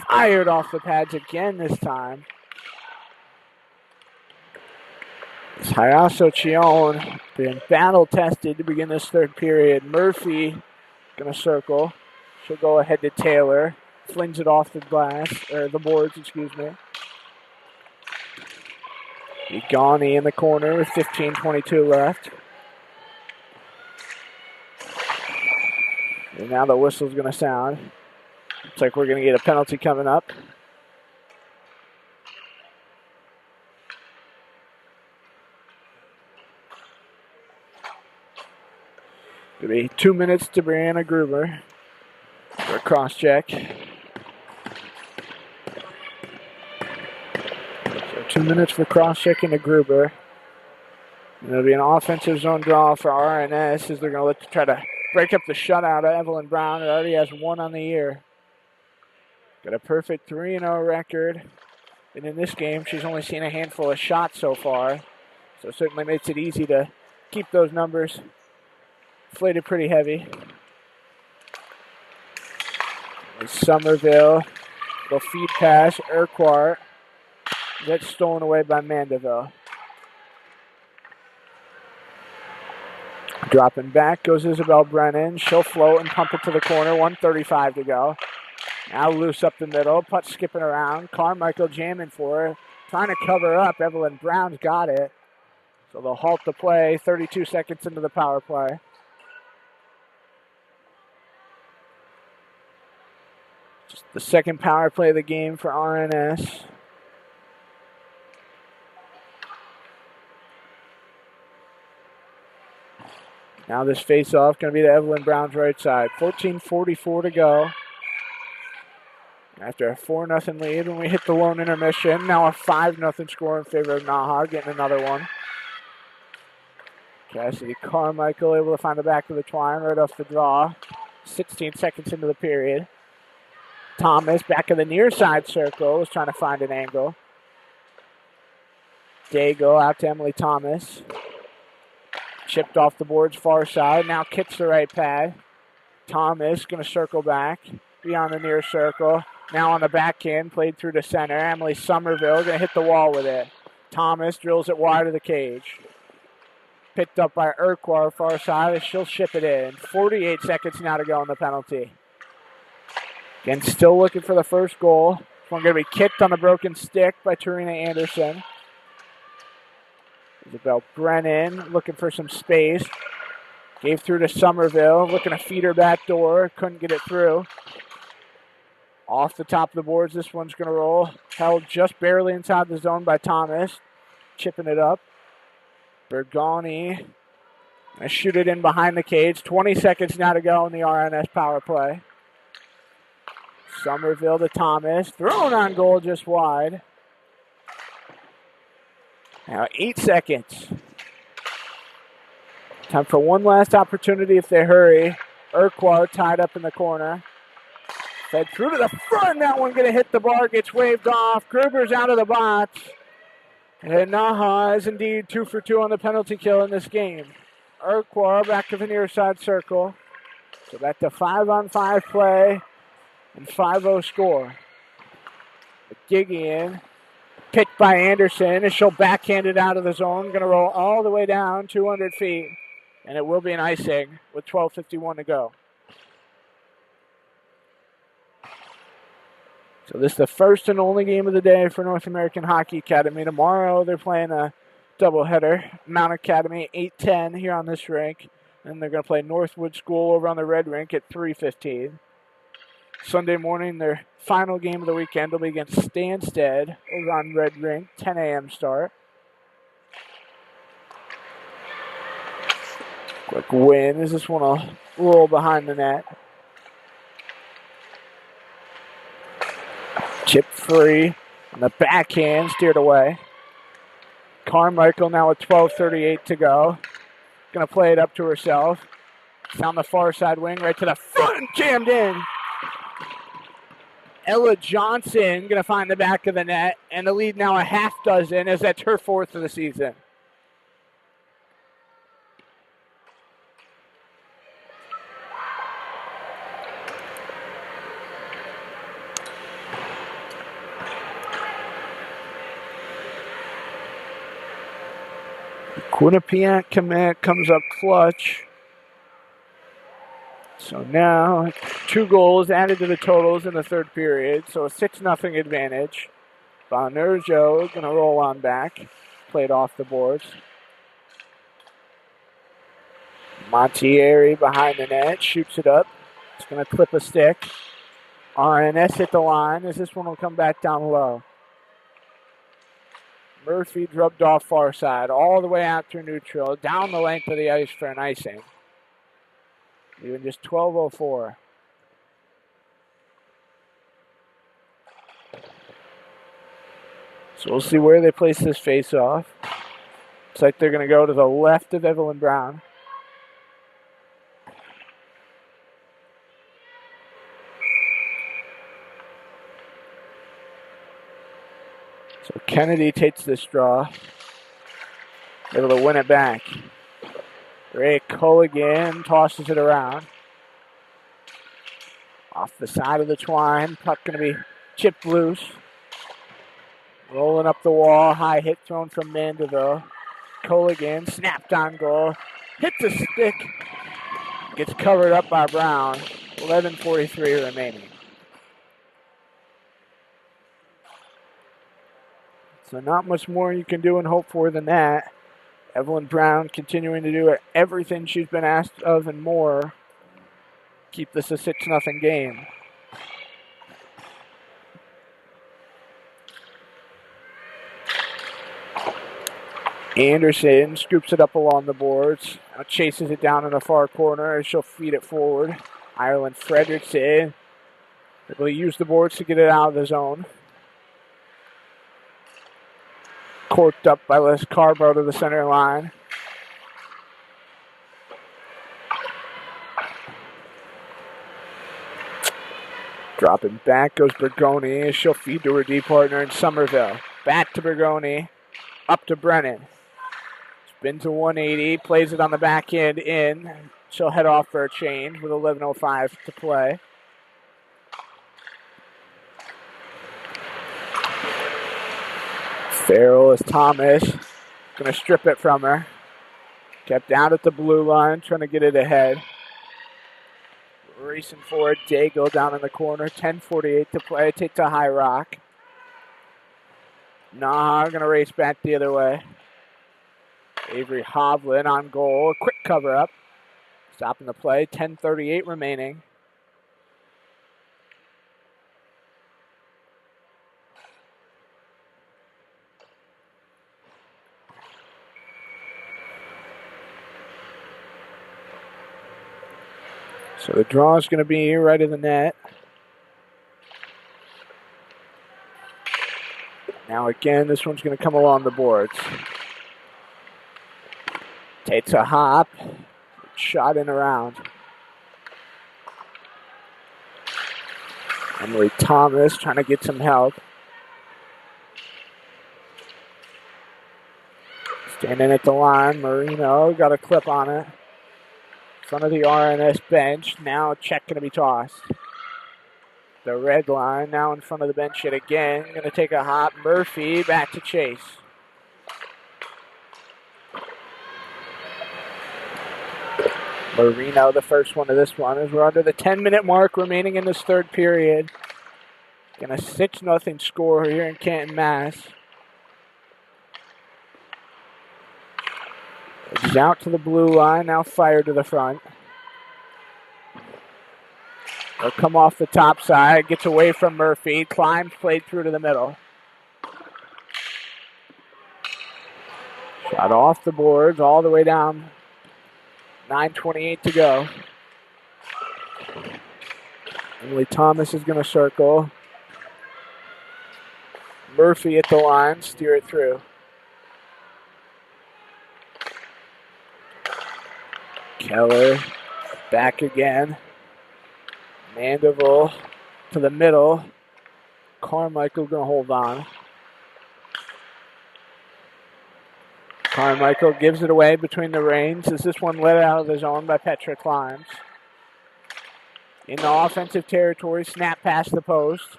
Fired off the pads again this time. It's Hayaso Chion been battle tested to begin this third period. Murphy going to circle. She'll go ahead to Taylor. Flings it off the glass, or the boards, excuse me. Igani in the corner with 15:22 left. And now the whistle's going to sound. Looks like we're going to get a penalty coming up. It'll be 2 minutes to Brianna Gruber for a cross check. So 2 minutes for cross checking to Gruber. And it'll be an offensive zone draw for RNS as they're going to look to try to break up the shutout of Evelyn Brown. It already has one on the year. Got a perfect 3-0 record. And in this game, she's only seen a handful of shots so far. So it certainly makes it easy to keep those numbers inflated pretty heavy. And Somerville, little feed pass, Urquhart. That's stolen away by Mandeville. Dropping back goes Isabel Brennan. She'll float and pump it to the corner. 1:35 to go. Now loose up the middle. Putt skipping around. Carmichael jamming for her. Trying to cover up. Evelyn Brown's got it. So they'll halt the play. 32 seconds into the power play. Just the second power play of the game for RNS. Now this face-off going to be to Evelyn Brown's right side. 14:44 to go. After a 4-0 lead when we hit the lone intermission. Now a 5-0 score in favor of NAHA. Getting another one. Cassidy Carmichael able to find the back of the twine right off the draw. 16 seconds into the period. Thomas back in the near side circle is trying to find an angle. Dago out to Emily Thomas. Chipped off the boards far side. Now kicks the right pad. Thomas going to circle back. Beyond the near circle. Now on the backhand. Played through to center. Emily Somerville going to hit the wall with it. Thomas drills it wide of the cage. Picked up by Urquhart far side. And she'll ship it in. 48 seconds now to go on the penalty. Again, still looking for the first goal. This one going to be kicked on the broken stick by Tarina Anderson. Isabel Brennan looking for some space. Gave through to Somerville. Looking to feed her back door. Couldn't get it through. Off the top of the boards, this one's going to roll. Held just barely inside the zone by Thomas. Chipping it up. Bergani. Gonna shoot it in behind the cage. 20 seconds now to go in the RNS power play. Somerville to Thomas. Thrown on goal just wide. Now 8 seconds. Time for one last opportunity if they hurry. Urquhart tied up in the corner. Fed through to the front. That one going to hit the bar. Gets waved off. Gruber's out of the box. And NAHA is indeed 2 for 2 on the penalty kill in this game. Urquhart back to the near side circle. So back to 5-on-5 play and 5-0 score. Gigian. Picked by Anderson, and she'll backhand it out of the zone. Going to roll all the way down 200 feet, and it will be an icing with 12:51 to go. So this is the first and only game of the day for North American Hockey Academy. Tomorrow they're playing a doubleheader. Mount Academy 8:10 here on this rink, and they're going to play Northwood School over on the red rink at 3:15. Sunday morning, their final game of the weekend will be against Stansted over on Red Rink, 10 a.m. start. Quick win as this one will roll behind the net. Chip free on the backhand, steered away. Carmichael now with 12:38 to go. Going to play it up to herself. Down the far side wing, right to the front, jammed in. Ella Johnson going to find the back of the net, and the lead now a half dozen as that's her 4th of the season. Quinnipiac comes up clutch. So now 2 goals added to the totals in the 3rd period, so a 6-0 advantage. Bonerjo going to roll on back, played off the boards. Montieri behind the net, shoots it up. It's going to clip a stick. RNS hit the line as this one will come back down low. Murphy drubbed off far side, all the way out through neutral, down the length of the ice for an icing. Even just 12:04. So we'll see where they place this face-off. Looks like they're going to go to the left of Evelyn Brown. So Kennedy takes this draw. Able to win it back. Ray Culligan tosses it around. Off the side of the twine. Puck going to be chipped loose. Rolling up the wall. High hit thrown from Mandeville. Culligan snapped on goal. Hit the stick. Gets covered up by Brown. 11:43 remaining. So not much more you can do and hope for than that. Evelyn Brown continuing to do everything she's been asked of and more. Keep this a 6-0 game. Anderson scoops it up along the boards. Now chases it down in the far corner as she'll feed it forward. Ireland Fredrickson able to use the boards to get it out of the zone. Corked up by Les Carbo to the center line. Dropping back goes Bergoni as she'll feed to her D partner in Somerville. Back to Bergoni. Up to Brennan. Spin to 180. Plays it on the back end in. She'll head off for a change with 11:05 to play. Farrell is Thomas. Going to strip it from her. Kept down at the blue line, trying to get it ahead. Racing forward, Daigle down in the corner. 10:48 to play. Take to High Rock. NAHA going to race back the other way. Avery Hovland on goal. Quick cover up. Stopping the play. 10:38 remaining. So the draw is going to be right in the net. Now again, this one's going to come along the boards. Takes a hop. Shot in around. Emily Thomas trying to get some help. Standing at the line, Marino got a clip on it. Front of the RNS bench. Now a check going to be tossed. The red line now in front of the bench yet again. Going to take a hop. Murphy back to chase. Marino, the first one of this one, as we're under the 10-minute mark remaining in this 3rd period. Going to 6-0 score here in Canton, Mass. It's out to the blue line, now fired to the front. They'll come off the top side, gets away from Murphy, climbs, played through to the middle. Shot off the boards, all the way down. 9:28 to go. Emily Thomas is going to circle. Murphy at the line, steer it through. Keller back again. Mandeville to the middle. Carmichael going to hold on. Carmichael gives it away between the reins as this one let out of the zone by Petra Climbs. In the offensive territory, snap past the post.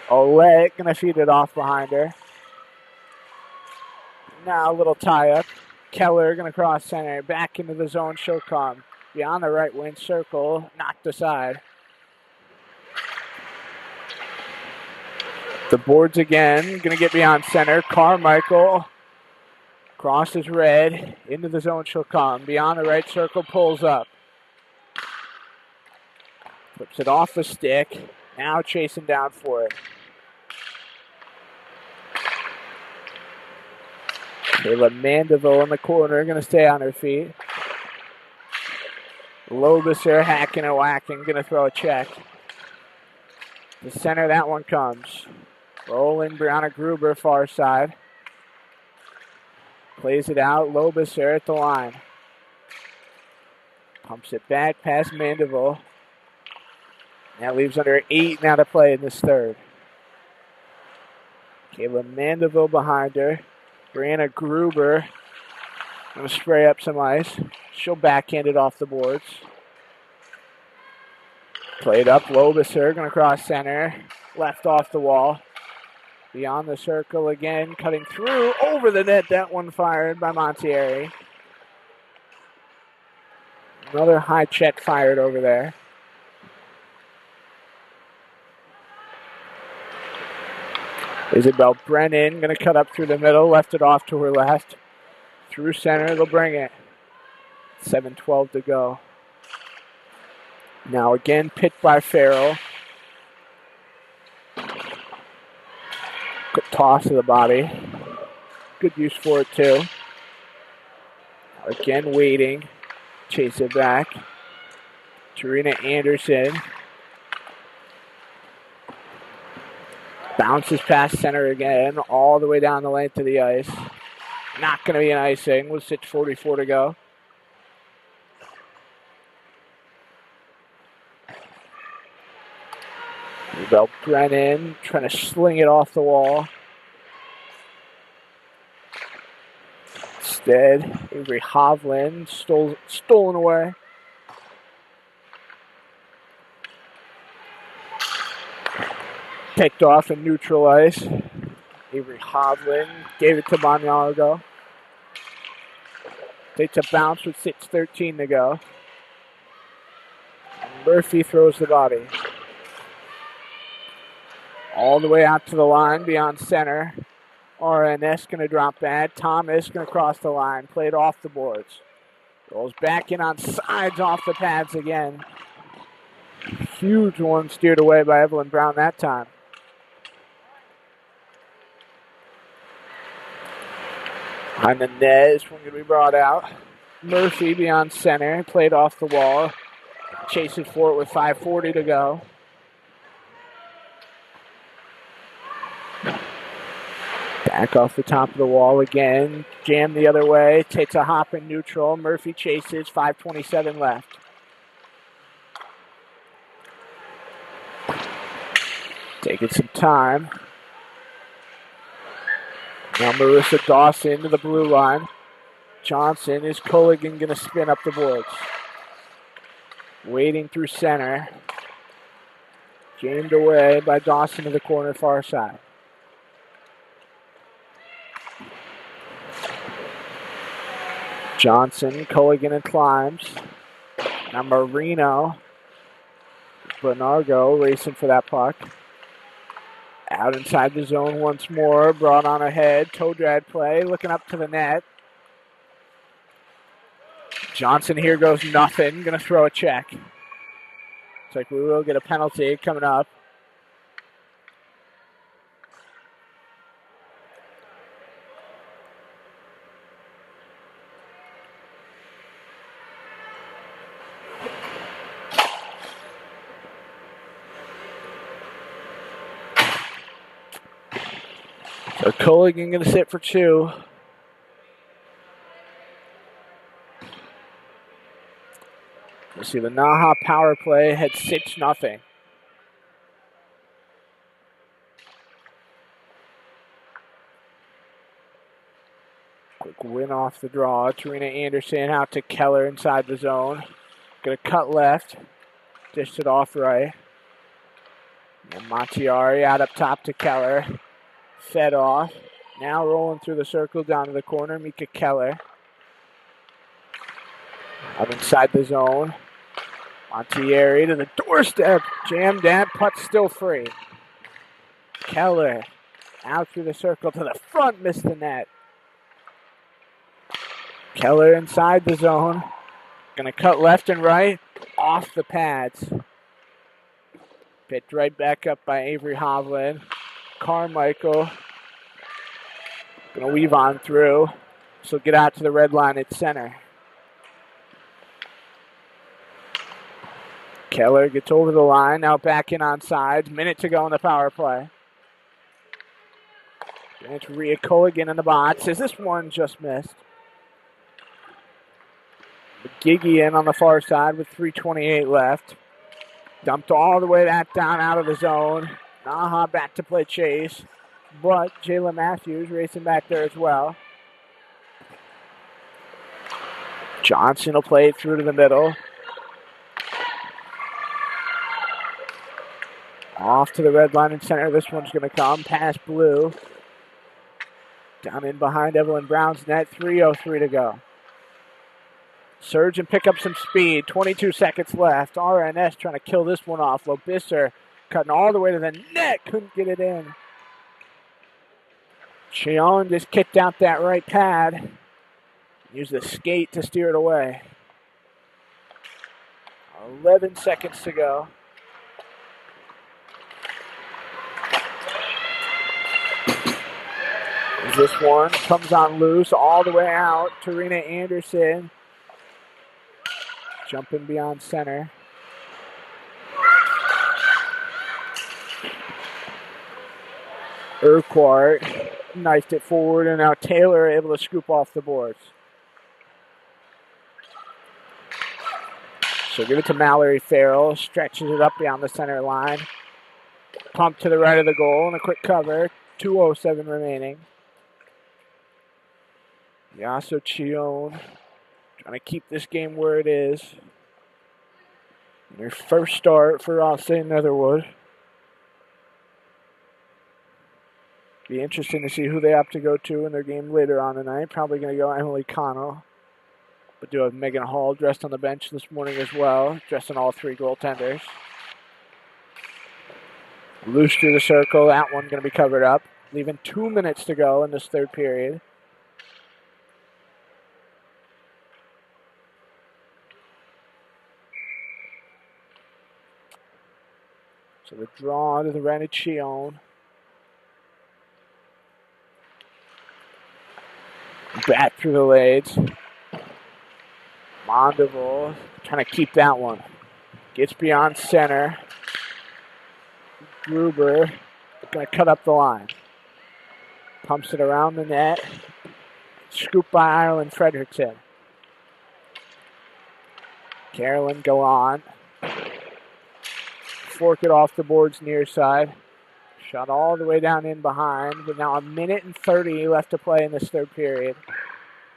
Olet going to feed it off behind her. Now a little tie-up. Keller going to cross center. Back into the zone. She'll come. Beyond the right wing circle. Knocked aside. The boards again. Going to get beyond center. Carmichael crosses red. Into the zone. She'll come. Beyond the right circle. Pulls up. Flips it off the stick. Now chasing down for it. Kayla Mandeville in the corner, going to stay on her feet. Lobiser hacking and whacking, going to throw a check. The center, that one comes. Rolling, Brianna Gruber, far side. Plays it out, Lobiser at the line. Pumps it back past Mandeville. That leaves under 8 now to play in this third. Kayla Mandeville behind her. Brianna Gruber going to spray up some ice. She'll backhand it off the boards. Played up, Lobiser going to cross center. Left off the wall. Beyond the circle again, cutting through, over the net. That one fired by Montieri. Another high check fired over there. Isabel Brennan going to cut up through the middle, left it off to her left. Through center, they'll bring it. 7:12 to go. Now again, picked by Farrell. Good toss to the body. Good use for it too. Again waiting. Chase it back. Tarina Anderson. Bounces past center again, all the way down the length of the ice. Not going to be an icing with 6:44 to go. Isabel Brennan trying to sling it off the wall. Instead, Avery Hovland stolen away. Picked off in neutral ice. Avery Hovland gave it to Boniago. Takes a bounce with 6:13 to go. Murphy throws the body. All the way out to the line beyond center. RNS going to drop bad. Thomas going to cross the line. Played off the boards. Rolls back in on sides off the pads again. Huge one steered away by Evelyn Brown that time. Behind the net, this one going to be brought out. Murphy beyond center. Played off the wall. Chases for it with 5:40 to go. Back off the top of the wall again. Jam the other way. Takes a hop in neutral. Murphy chases. 5:27 left. Taking some time. Now Marissa Dawson to the blue line. Johnson is Culligan going to spin up the boards. Waiting through center. Jammed away by Dawson to the corner far side. Johnson, Culligan, and Climbs. Now Marino. Bernardo racing for that puck. Out inside the zone once more. Brought on ahead. Toe drag play. Looking up to the net. Johnson here goes nothing. Going to throw a check. Looks like we will get a penalty coming up. So Culligan going to sit for 2. We'll see the NAHA power play had 6-0. Quick win off the draw. Tarina Anderson out to Keller inside the zone. Gonna cut left. Dished it off right. And Montiari out up top to Keller. Fed off. Now rolling through the circle down to the corner. Mika Keller. Out inside the zone. Montieri to the doorstep. Jammed in. Putt still free. Keller out through the circle to the front. Missed the net. Keller inside the zone. Going to cut left and right. Off the pads. Picked right back up by Avery Hovland. Carmichael. Going to weave on through. So get out to the red line at center. Keller gets over the line. Now back in on sides. Minute to go in the power play. And it's Rhea Culligan in the box. Is this one just missed? Giggy in on the far side with 3:28 left. Dumped all the way back down out of the zone. Naha back to play chase. But Jayla Matthews racing back there as well. Johnson will play it through to the middle. Off to the red line and center. This one's going to come past Blue. Down in behind Evelyn Brown's net. 3:03 to go. Surge and pick up some speed. 22 seconds left. RNS trying to kill this one off. Lobisser cutting all the way to the net. Couldn't get it in. Chion just kicked out that right pad. Used the skate to steer it away. 11 seconds to go. This one comes on loose all the way out. Tarina Anderson jumping beyond center. Urquhart knifed it forward, and now Taylor able to scoop off the boards. So give it to Mallory Farrell. Stretches it up beyond the center line. Pump to the right of the goal and a quick cover. 2:07 remaining. Yasso Chion trying to keep this game where it is. Their first start for Rothsay Netherwood. Be interesting to see who they have to go to in their game later on tonight. Probably going to go Emily Connell. But do have Megan Hall dressed on the bench this morning as well, dressing all three goaltenders. Loose through the circle. That one going to be covered up. Leaving 2 minutes to go in this third period. So the draw to the right of Chion. Back through the legs. Mondeval trying to keep that one. Gets beyond center. Gruber going to cut up the line. Pumps it around the net. Scooped by Ireland Fredrickson. Carolyn go on. Fork it off the boards near side. Shot all the way down in behind. But now 1:30 left to play in this third period.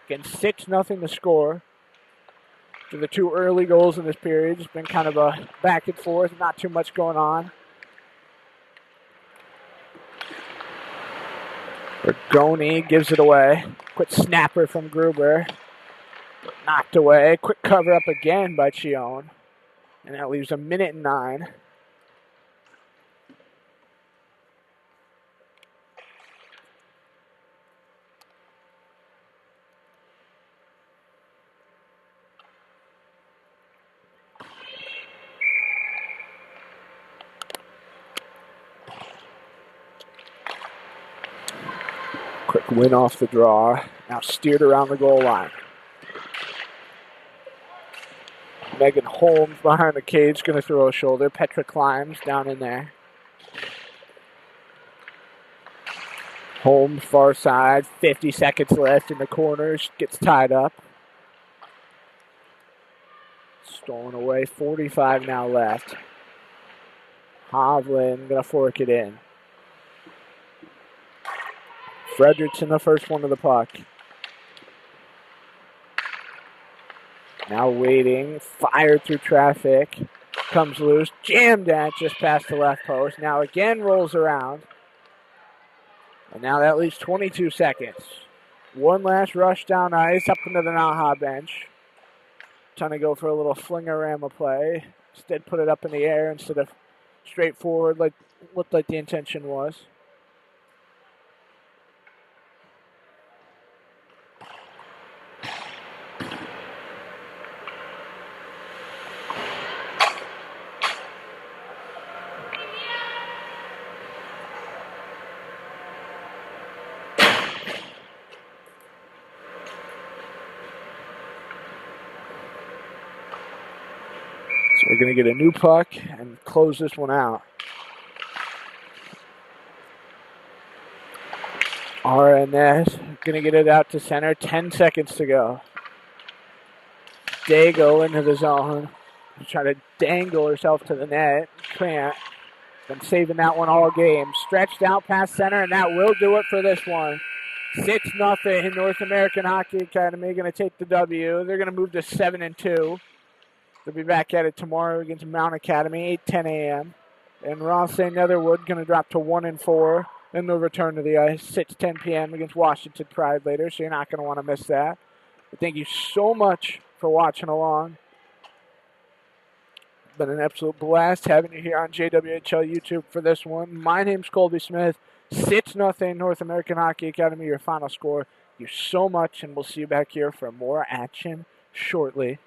Again, 6-0 to score. For the two early goals in this period, it's been kind of a back and forth. Not too much going on. Bergoni gives it away. Quick snapper from Gruber. Knocked away. Quick cover up again by Chion. And that leaves 1:09. Quick win off the draw. Now steered around the goal line. Megan Holmes behind the cage, going to throw a shoulder. Petra climbs down in there. Holmes far side, 50 seconds left in the corners, gets tied up. Stolen away, 45 now left. Hovland going to fork it in. Fredrickson the first one to the puck. Now waiting, fired through traffic, comes loose, jammed at just past the left post. Now again rolls around. And now that leaves 22 seconds. One last rush down ice, up into the NAHA bench. Trying to go for a little flinger-rama play. Instead put it up in the air instead of straight forward like looked like the intention was. So we're going to get a new puck and close this one out. RNS going to get it out to center. 10 seconds to go. Dago into the zone. Trying to dangle herself to the net. Can't. Been saving that one all game. Stretched out past center, and that will do it for this one. 6-0. North American Hockey Academy going to take the W. They're going to move to 7-2. They'll be back at it tomorrow against Mount Academy, 8:10 a.m. And Ross St. Netherwood going to drop to 1-4. Then they'll return to the ice, 6:10 p.m. against Washington Pride later, so you're not going to want to miss that. But thank you so much for watching along. Been an absolute blast having you here on JWHL YouTube for this one. My name's Colby Smith. 6-0 North American Hockey Academy, your final score. Thank you so much, and we'll see you back here for more action shortly.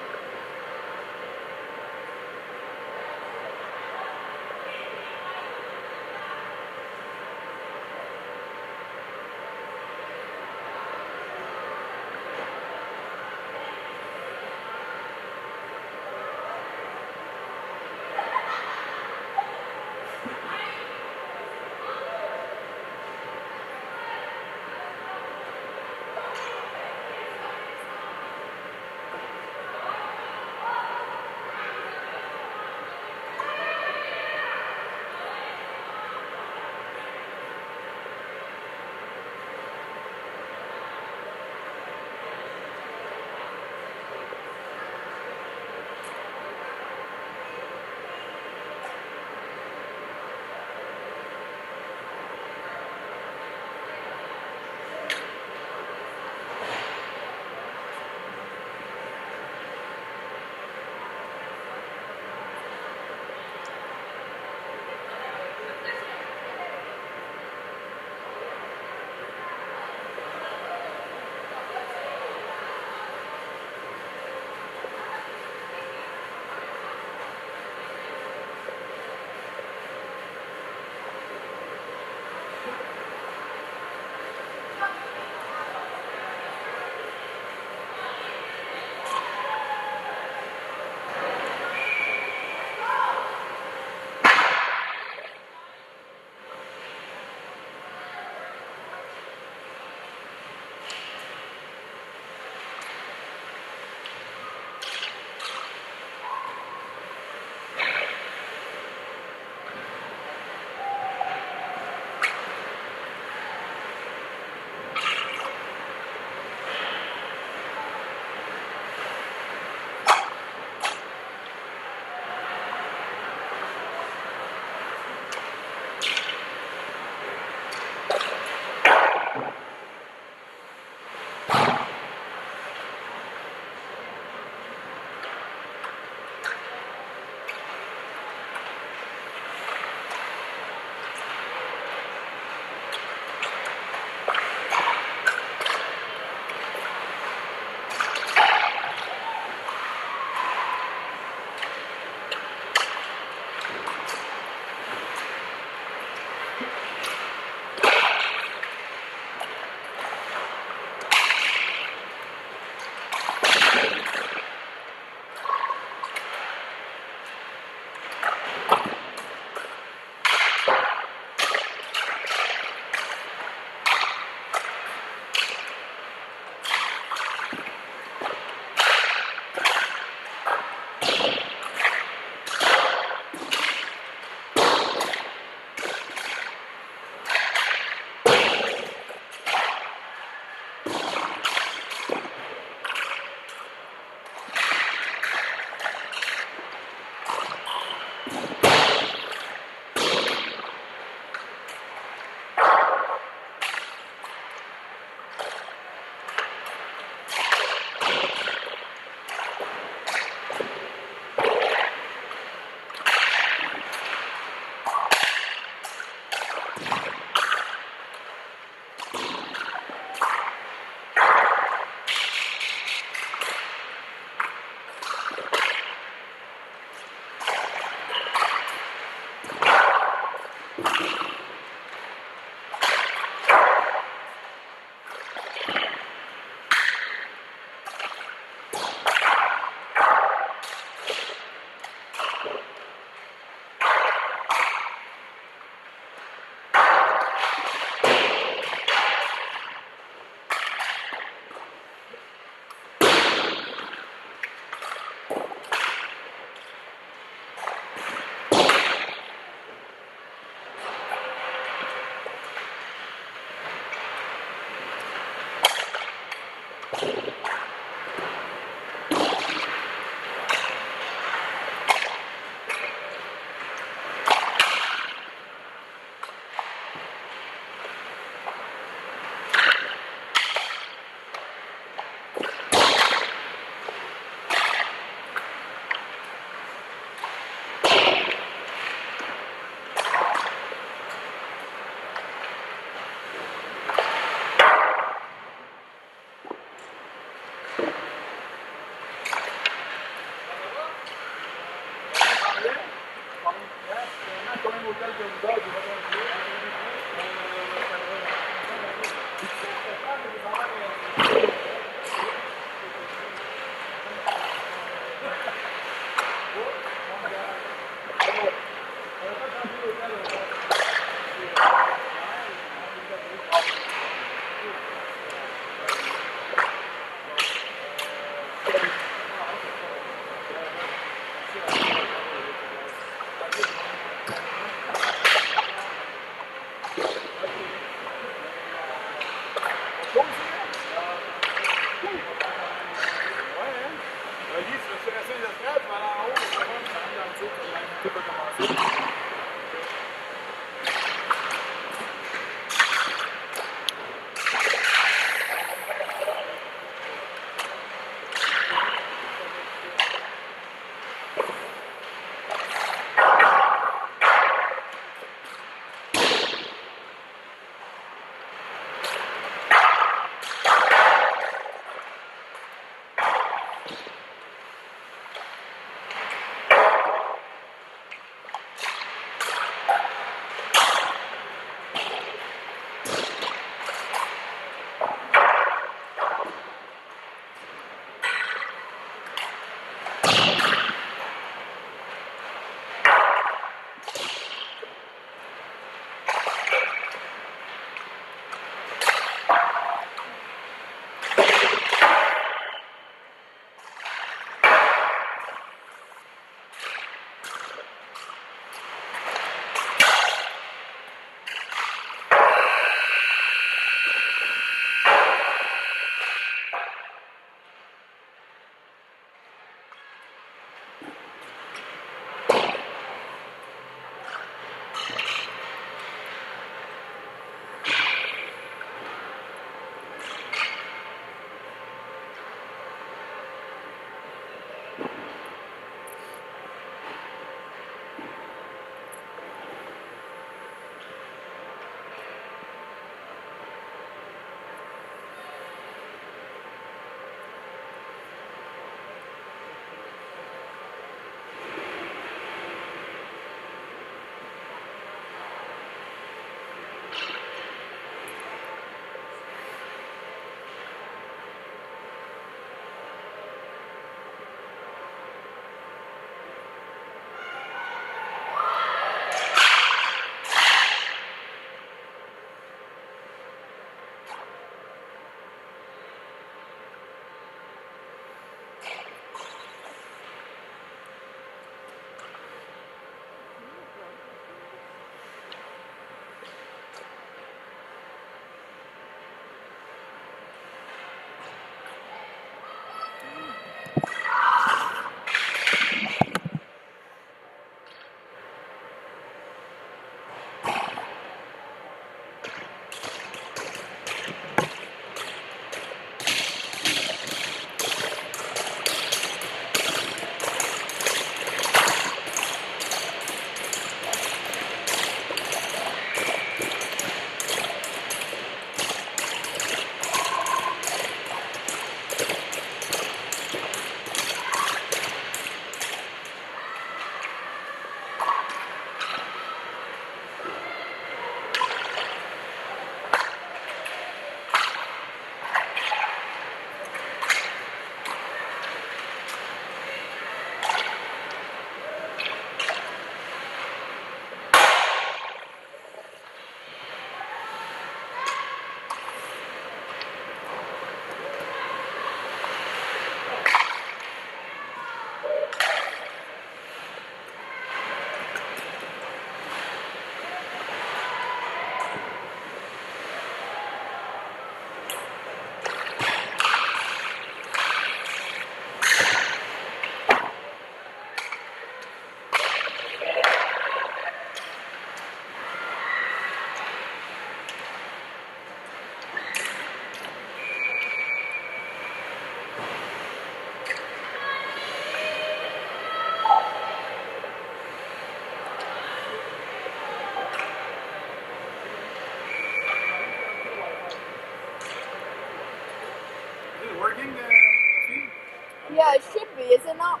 Yeah, it should be, is it not?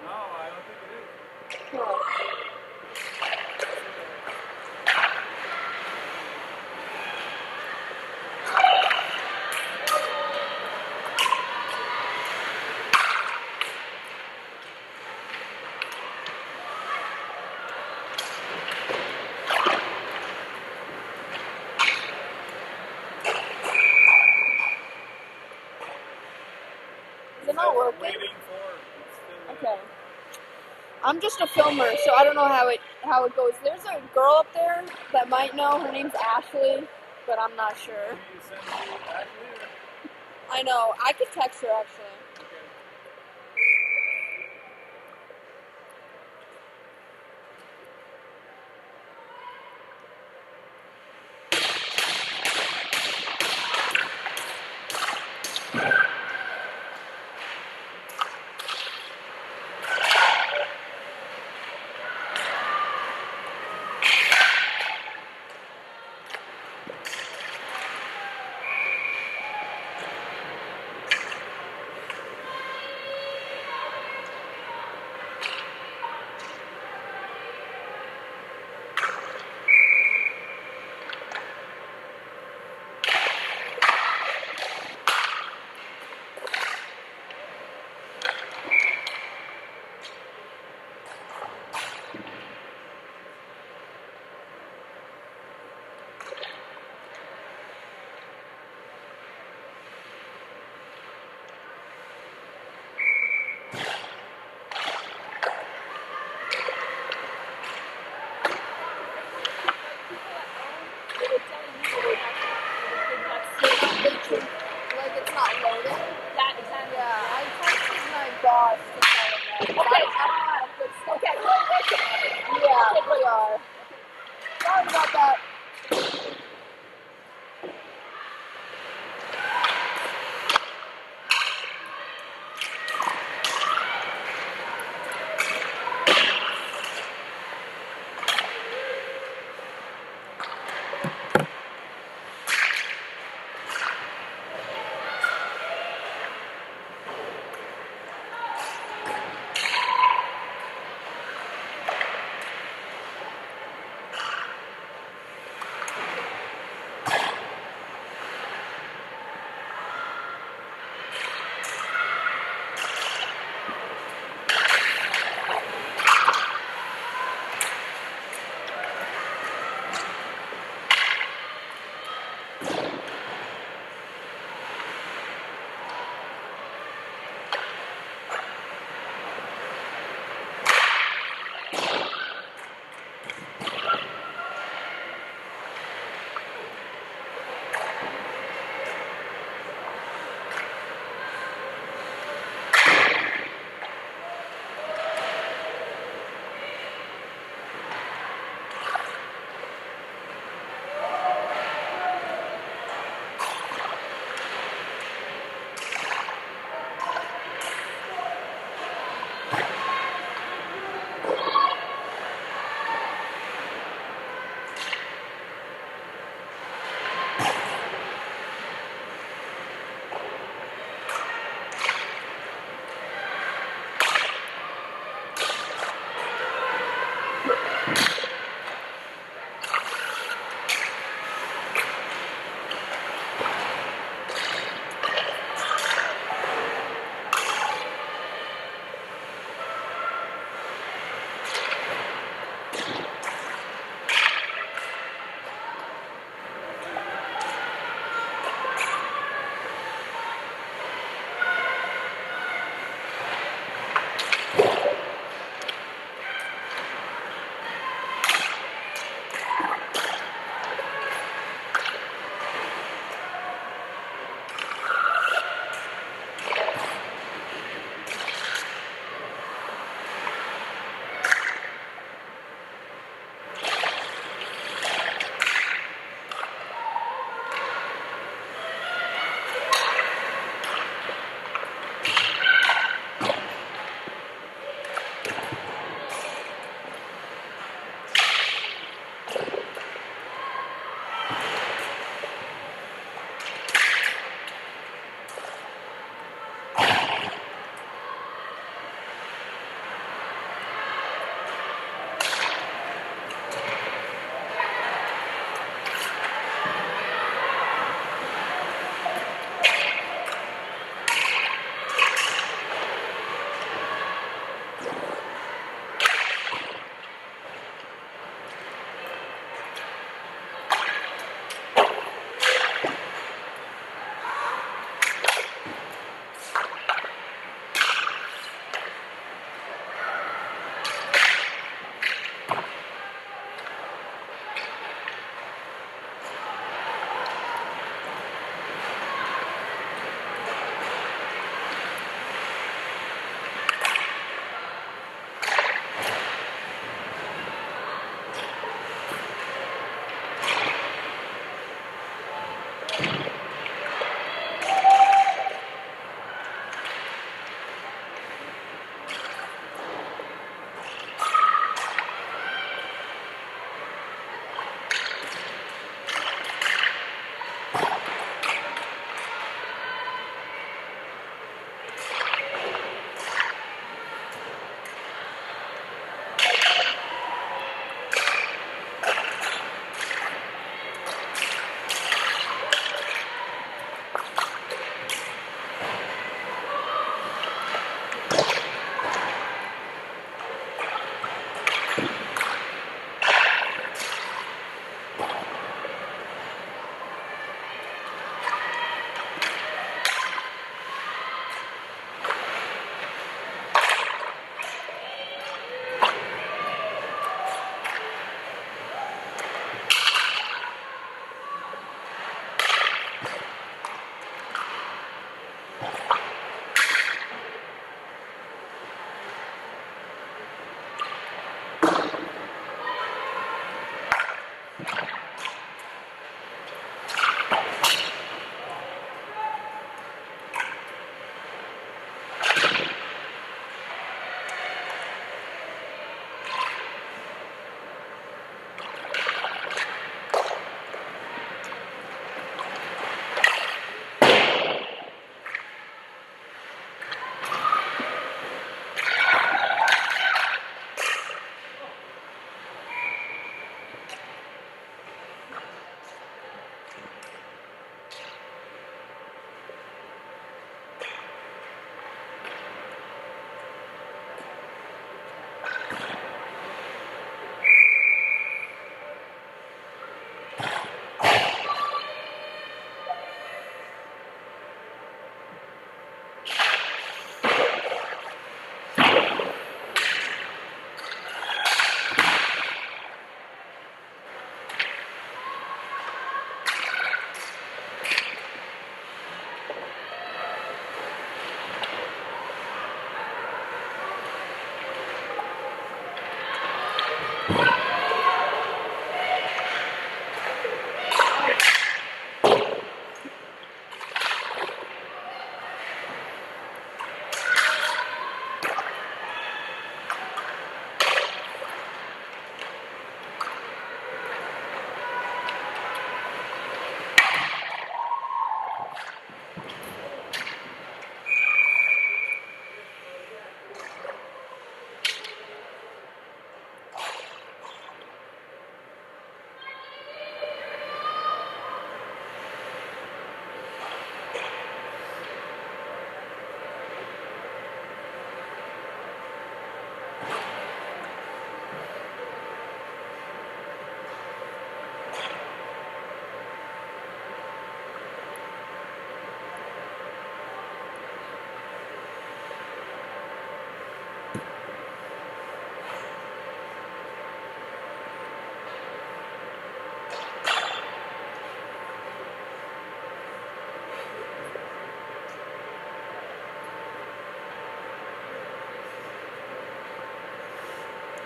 No, I don't think it is. No. Is it not working? Waiting for it. Okay. I'm just a filmer, so I don't know how it goes. There's a girl up there that might know. Her name's Ashley, but I'm not sure. Can you send me Ashley? I know. I could text her actually. Okay.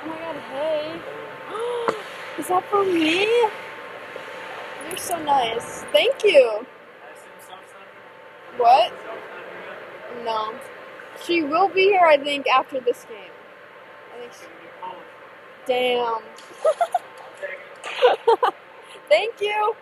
my god, hey. Is that for me? You're so nice. Thank you. I assume Self's not here. What? Self's not here yet. No. She will be here, I think, after this game. I think It's she... gonna get cold. Damn. I'll take it. Thank you.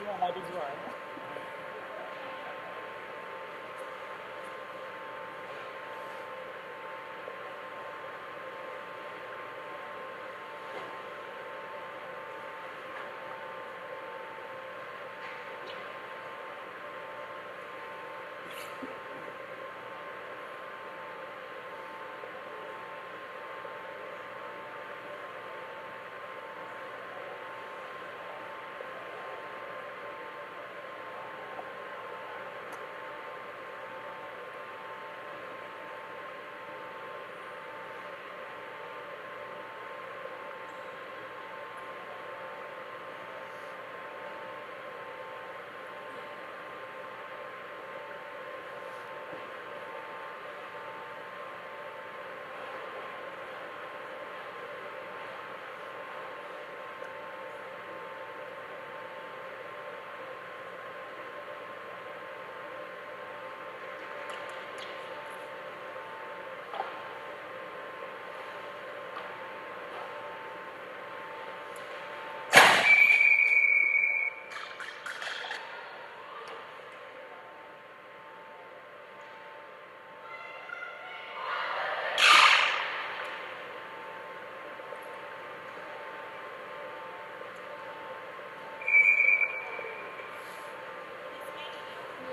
Yeah, might as well.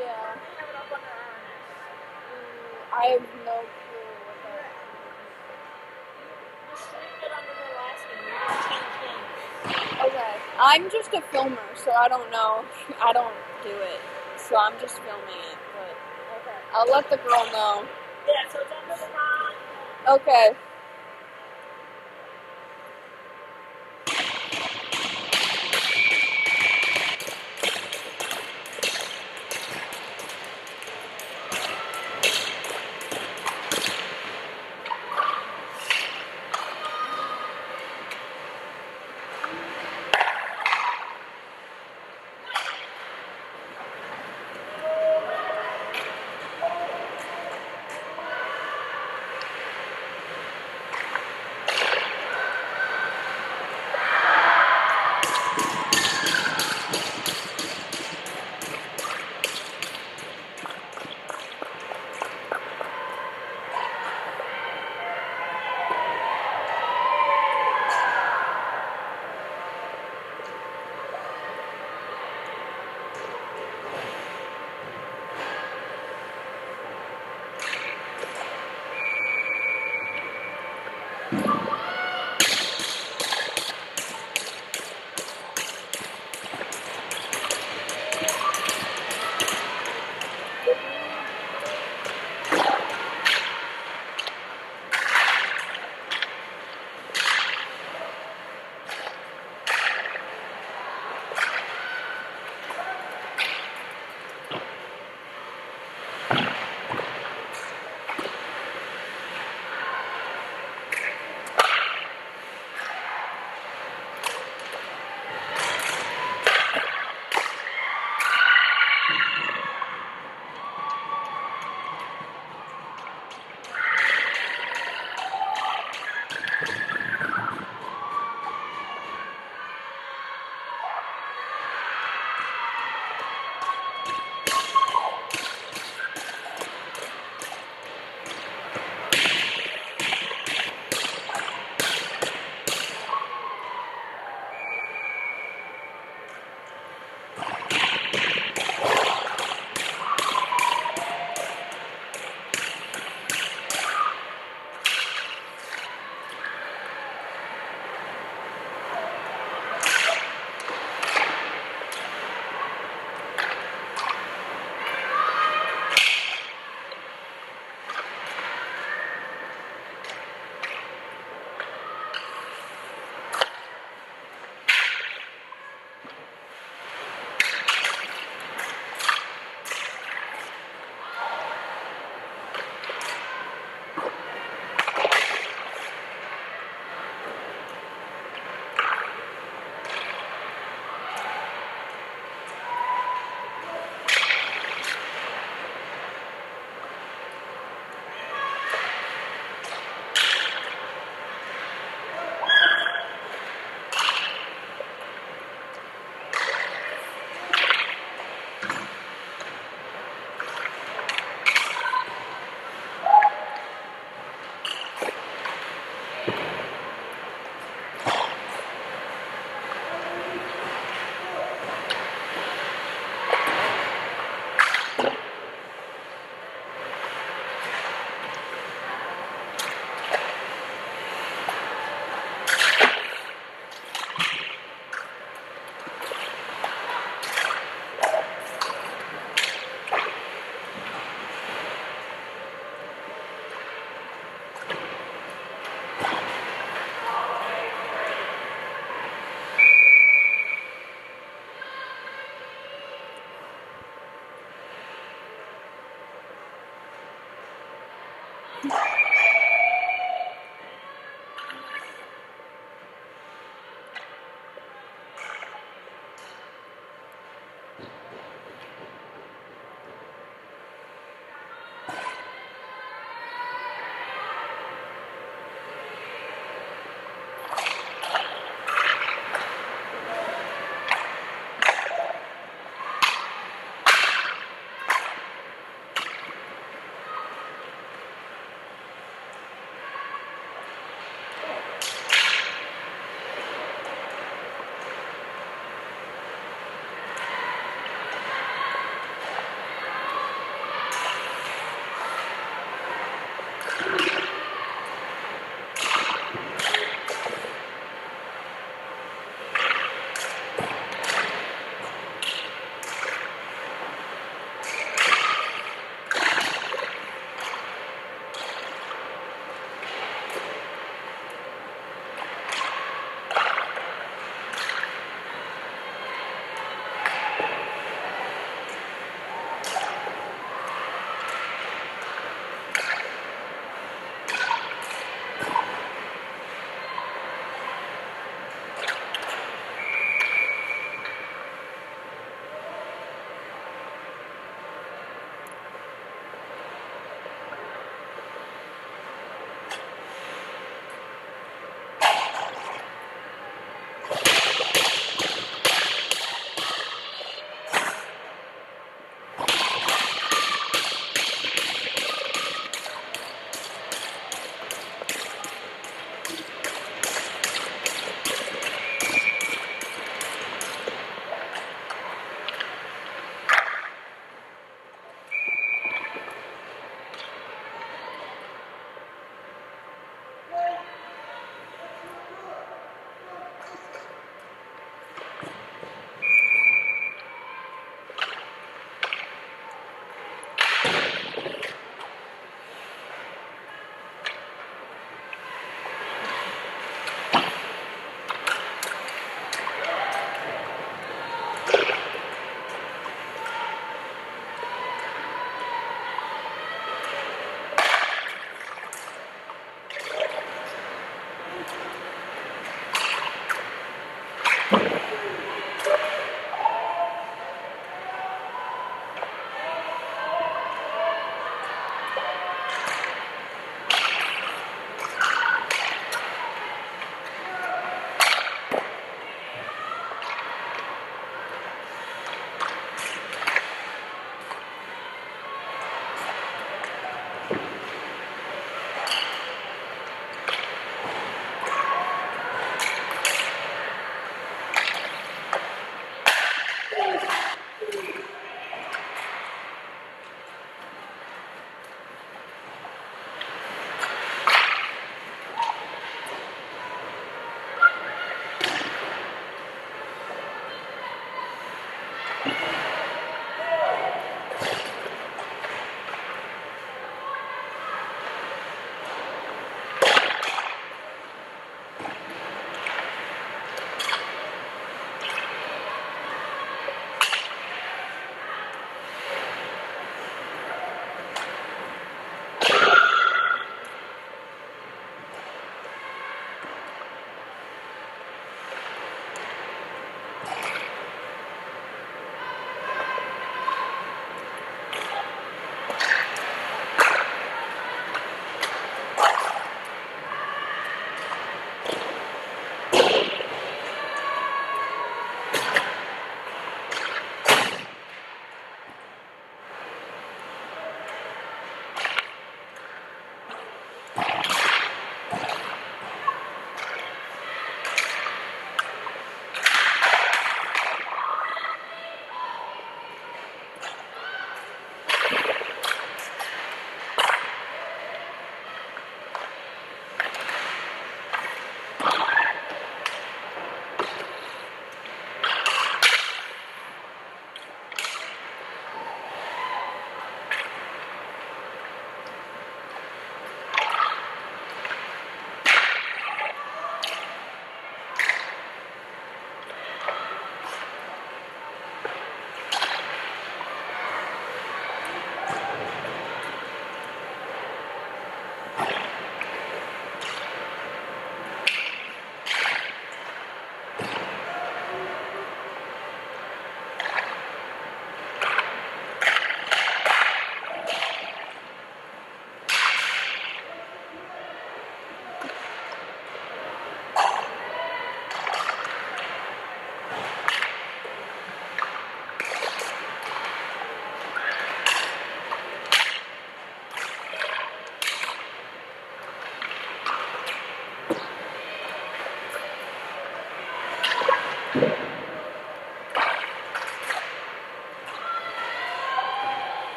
Yeah. They have it up on their RNS. I have no clue what that Just stream it under the last one. You can change games. is. Okay. I'm just a filmer, so I don't know. I don't do it. So I'm just filming it, but Okay. I'll let the girl know. Yeah, so it's under the line. Okay.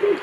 Woo!